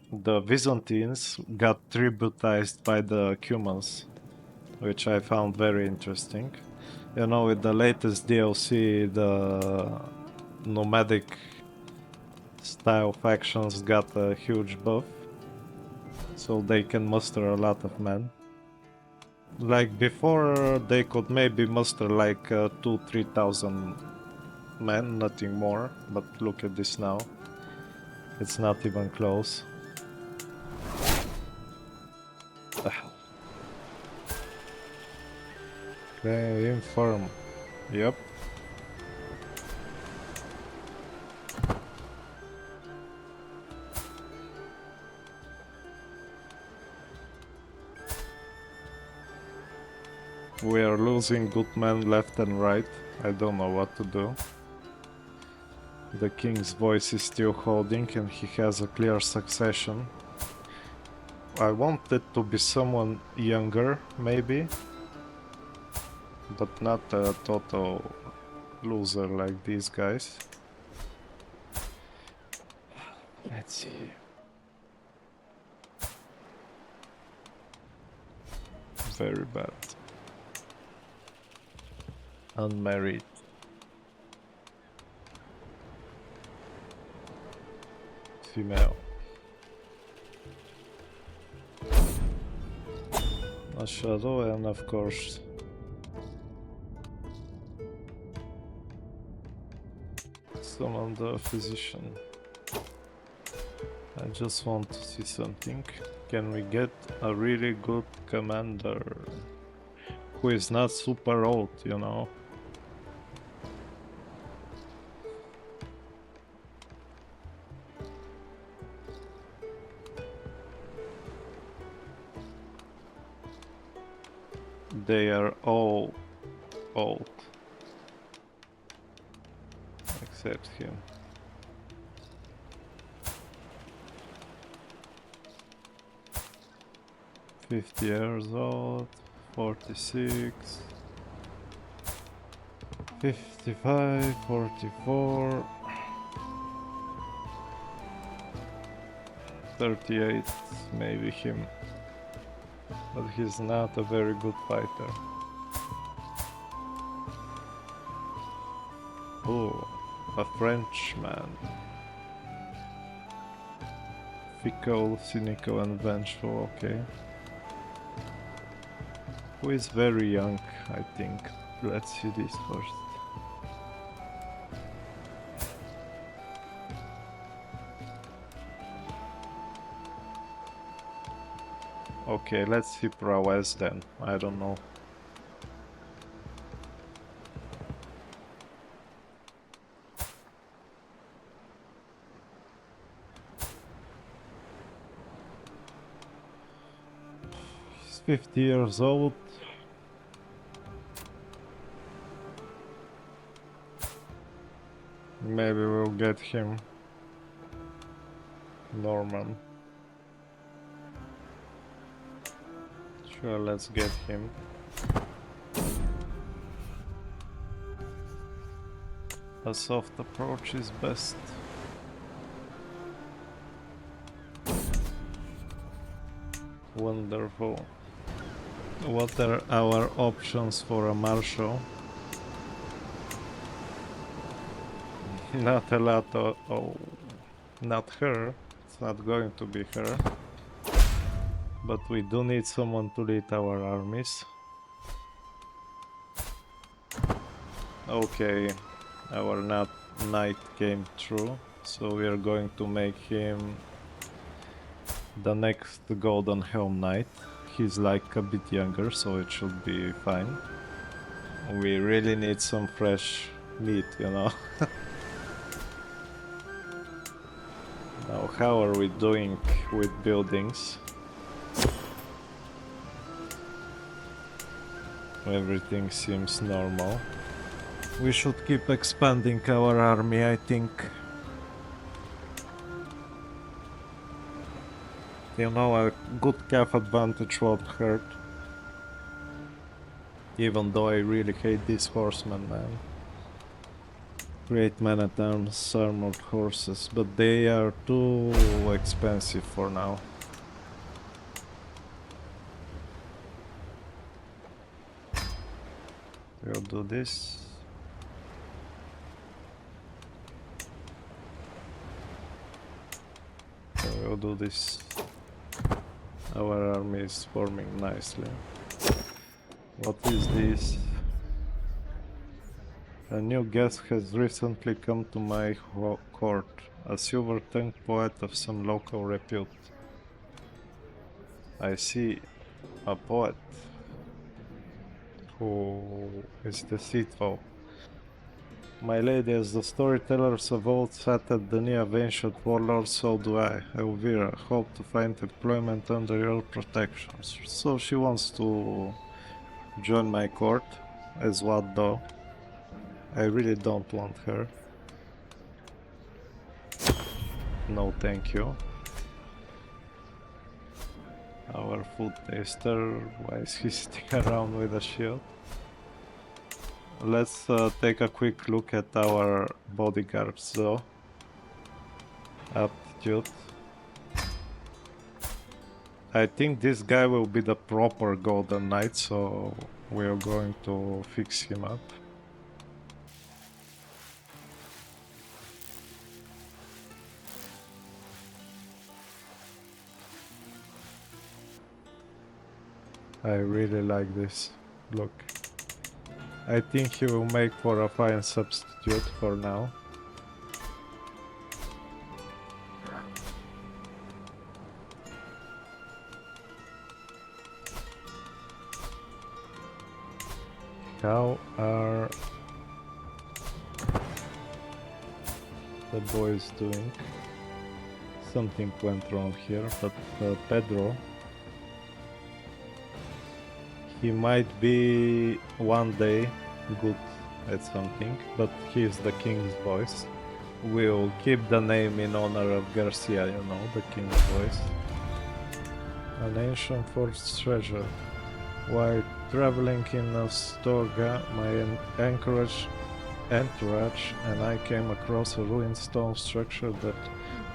S1: Byzantines got tributized by the Cumans, which I found very interesting. You know, with the latest DLC, the nomadic style factions got a huge buff, so they can muster a lot of men. Like before, they could maybe muster like 2,000-3,000 men, nothing more, but look at this now. It's not even close. Okay, infirm. Yep. We are losing good men left and right. I don't know what to do. The king's voice is still holding and he has a clear succession. I want it to be someone younger, maybe. But not a total loser like these guys. Let's see. Very bad. Unmarried. Female. A shadow and of course summon the physician. I just want to see something. Can we get a really good commander who is not super old, you know? They are all old. Except him. $50 old, 46, 55, 44, 38, maybe him. But he's not a very good fighter. Oh, a Frenchman. Fickle, cynical and vengeful, okay. Who is very young, I think. Let's see this first. Okay, let's see prowess then. I don't know. He's 50 years old. Maybe we'll get him. Norman. Sure, let's get him. A soft approach is best. Wonderful. What are our options for a marshal? Not a lot of... oh, not her. It's not going to be her. But we do need someone to lead our armies. Okay, our knight came through, so we are going to make him the next Golden Helm Knight. He's like a bit younger, so it should be fine. We really need some fresh meat, you know. Now, how are we doing with buildings? Everything seems normal. We should keep expanding our army, I think. You know, a good calf advantage won't hurt. Even though I really hate these horsemen, man. Great man-at-arms, armored horses, but they are too expensive for now. We'll do this. We'll do this. Our army is forming nicely. What is this? A new guest has recently come to my court. A silver-tongued poet of some local repute. I see. A poet. Who is deceitful. My lady, as the storytellers of old sat at the knee of ancient warlords, so do I, Elvira, hope to find employment under your protection. So she wants to join my court. As what though? I really don't want her. No thank you. Our food taster, why is he sitting around with a shield? Let's take a quick look at our bodyguards though. Aptitude. I think this guy will be the proper Golden Knight, so we are going to fix him up. I really like this look. I think he will make for a fine substitute for now. How are the boys doing? Something went wrong here, but Pedro, he might be one day good at something, but he's the king's voice. We'll keep the name in honor of Garcia, you know, the king's voice. An ancient forest treasure. While traveling in Astorga, my entourage and I came across a ruined stone structure that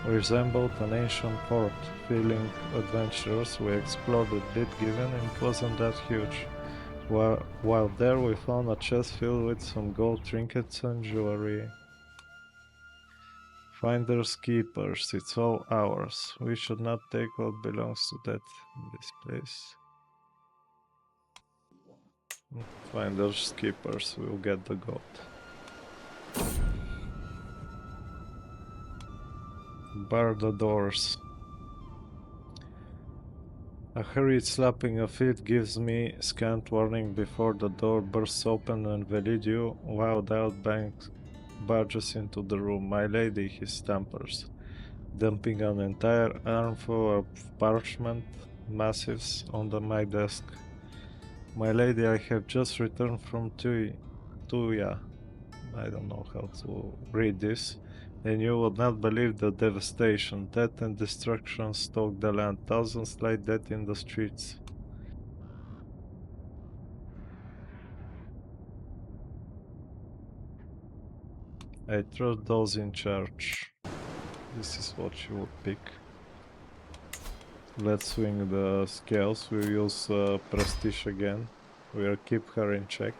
S1: resembled an ancient fort. Feeling adventurous, we explored a bit given and it wasn't that huge. While there we found a chest filled with some gold trinkets and jewelry. Finders keepers, it's all ours. We should not take what belongs to this place. Finders keepers, we'll get the goat. Bar the doors. A hurried slapping of feet gives me scant warning before the door bursts open and Velidio, wild-eyed, barges into the room. My lady, he stampers, dumping an entire armful of parchment massives onto my desk. My lady, I have just returned from Tuya. I don't know how to read this. And you would not believe the devastation. Death and destruction stalk the land. Thousands lie dead in the streets. I trust those in charge. This is what you would pick. Let's swing the scales. We use prestige again. We'll keep her in check.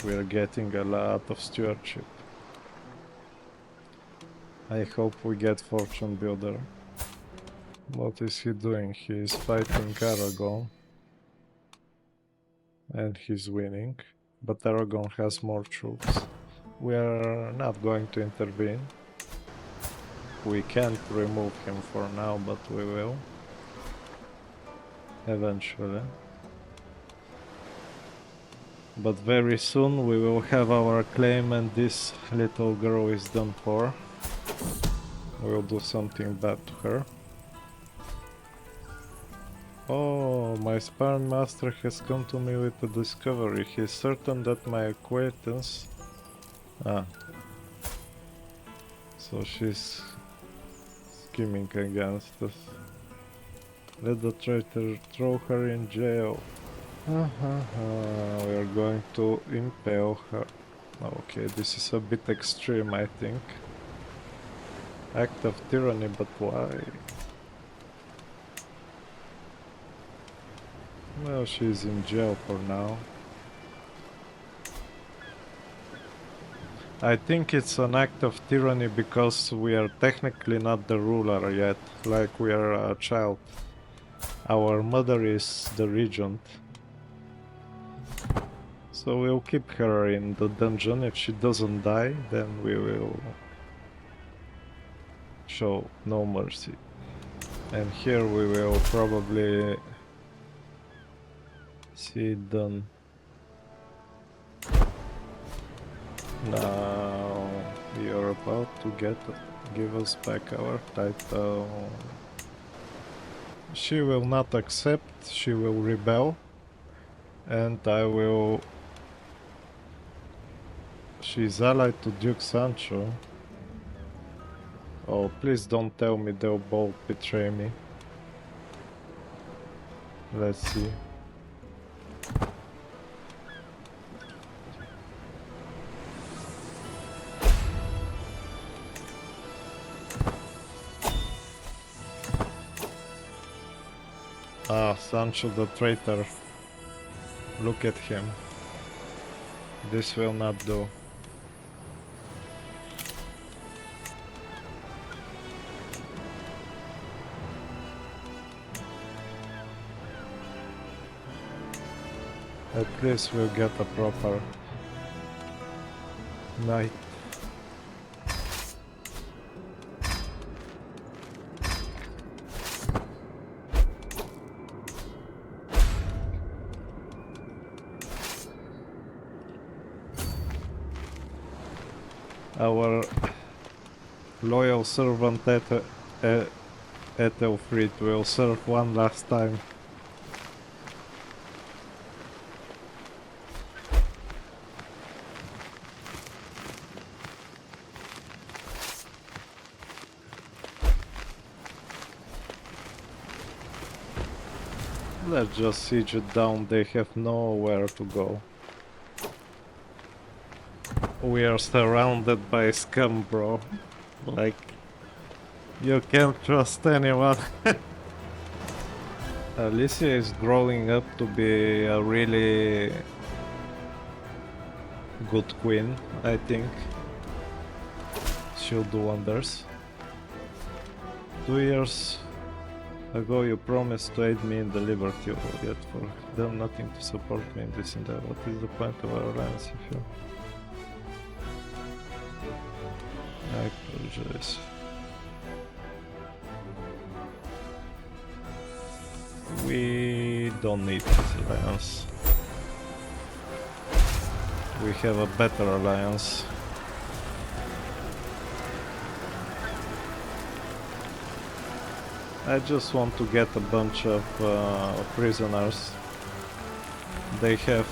S1: We're getting a lot of stewardship. I hope we get fortune builder. What is he doing? He is fighting Aragon. And he's winning. But Aragon has more troops. We are not going to intervene. We can't remove him for now, but we will. Eventually. But very soon we will have our claim and this little girl is done for. We'll do something bad to her. Oh, my sparring master has come to me with a discovery. He is certain that my acquaintance... Ah. So she's scheming against us. Let the traitor throw her in jail. We are going to impale her. Okay, this is a bit extreme, I think. Act of tyranny, but why? Well, she's in jail for now. I think it's an act of tyranny because we are technically not the ruler yet, like we are a child. Our mother is the regent. So we'll keep her in the dungeon. If she doesn't die, then we will show no mercy. And here we will probably see it done. Now you're about to give us back our title. She will not accept, she will rebel, and I will... She's allied to Duke Sancho. Oh, please don't tell me they'll both betray me. Let's see. Ah, Sancho the traitor. Look at him. This will not do. At least we'll get a proper night. Our loyal servant Ethelfried will serve one last time. Let's just siege it down, they have nowhere to go. We are surrounded by scum, bro. Like, you can't trust anyone. Alicia is growing up to be a really good queen, I think. She'll do wonders. 2 years ago you promised to aid me in the liberty war, yet for them nothing to support me in this endeavor. What is the point of our alliance if you... I apologize. We don't need this alliance. We have a better alliance. I just want to get a bunch of prisoners. They have...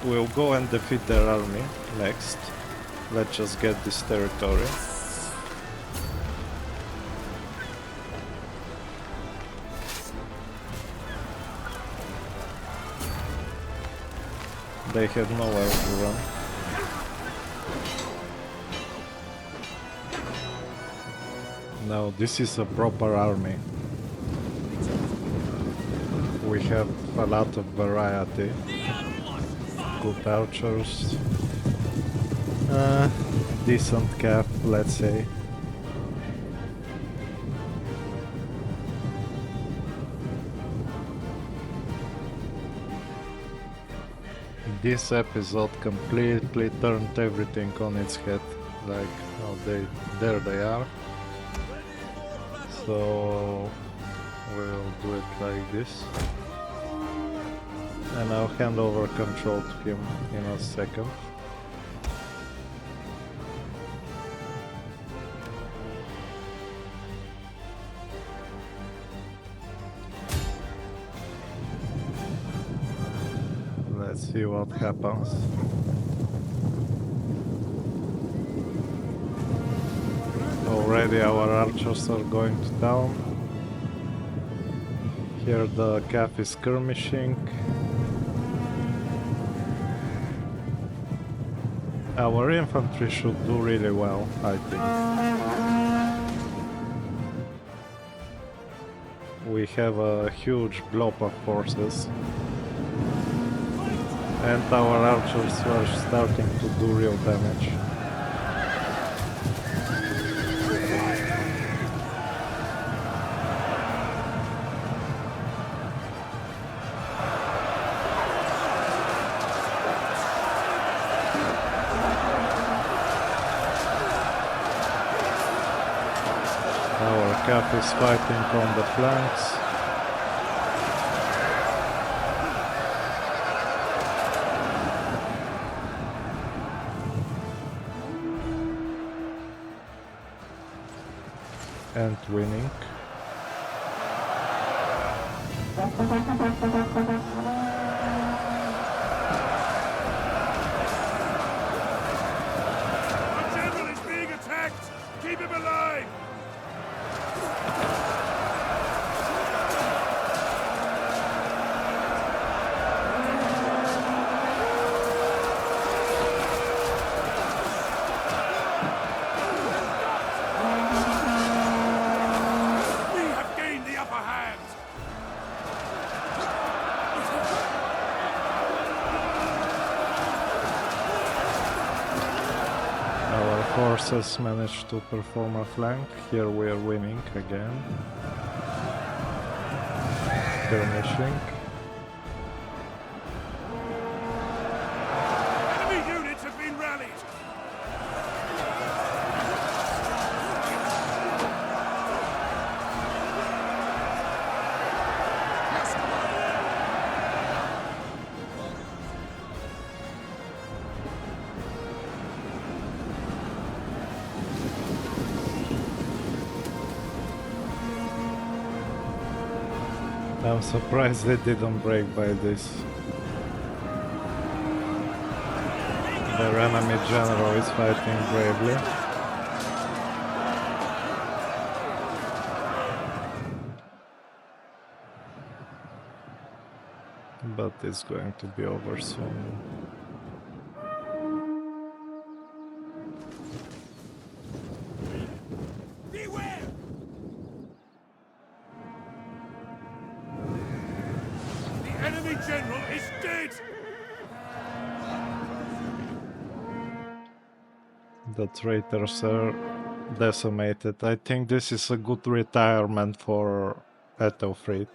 S1: We'll go and defeat their army next. Let's just get this territory. They have nowhere to run. No, this is a proper army. We have a lot of variety. Good archers. Decent cap, let's say. This episode completely turned everything on its head. Like, oh, there they are. So we'll do it like this. And I'll hand over control to him in a second. Let's see what happens. Already our archers are going to town. Here the calf is skirmishing. Our infantry should do really well, I think. We have a huge blob of forces. And our archers are starting to do real damage. Our cap is fighting on the flanks. And winning.
S2: Our general is being attacked! Keep him alive!
S1: Forces managed to perform a flank. Here we are winning again. Skirmishing.
S2: Enemy units have been rallied!
S1: I'm surprised they didn't break by this. Their enemy general is fighting bravely. But it's going to be over soon.
S2: Beware! The enemy general is dead!
S1: The traitors are decimated. I think this is a good retirement for Ethelfrid.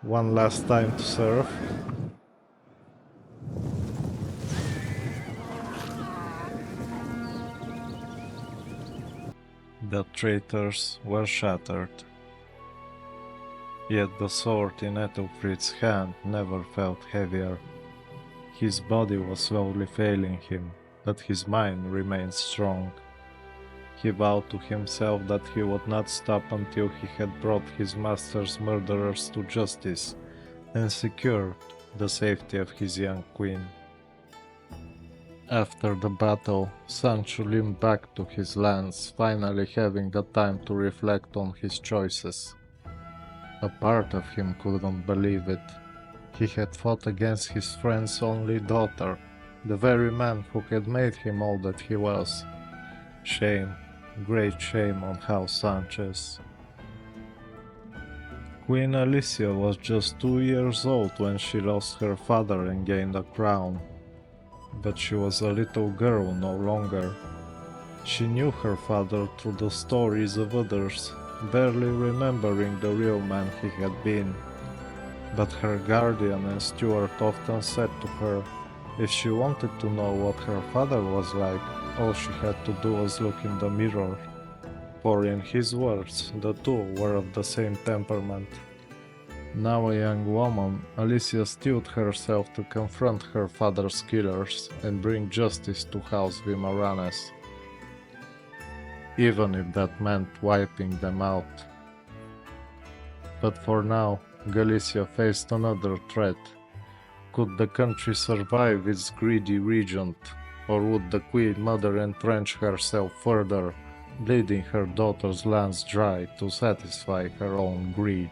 S1: One last time to serve. The traitors were shattered. Yet the sword in Ethelfrid's hand never felt heavier. His body was slowly failing him, but his mind remained strong. He vowed to himself that he would not stop until he had brought his master's murderers to justice and secured the safety of his young queen. After the battle, Sancho limped back to his lands, finally having the time to reflect on his choices. A part of him couldn't believe it. He had fought against his friend's only daughter, the very man who had made him all that he was. Shame, great shame on House Sanchez. Queen Alicia was just 2 years old when she lost her father and gained the crown. But she was a little girl no longer. She knew her father through the stories of others, barely remembering the real man he had been. But her guardian and steward often said to her, if she wanted to know what her father was like, all she had to do was look in the mirror. For in his words, the two were of the same temperament. Now a young woman, Alicia steeled herself to confront her father's killers and bring justice to House Vimaranes, even if that meant wiping them out. But for now, Galicia faced another threat. Could the country survive its greedy regent, or would the Queen Mother entrench herself further, bleeding her daughter's lands dry to satisfy her own greed?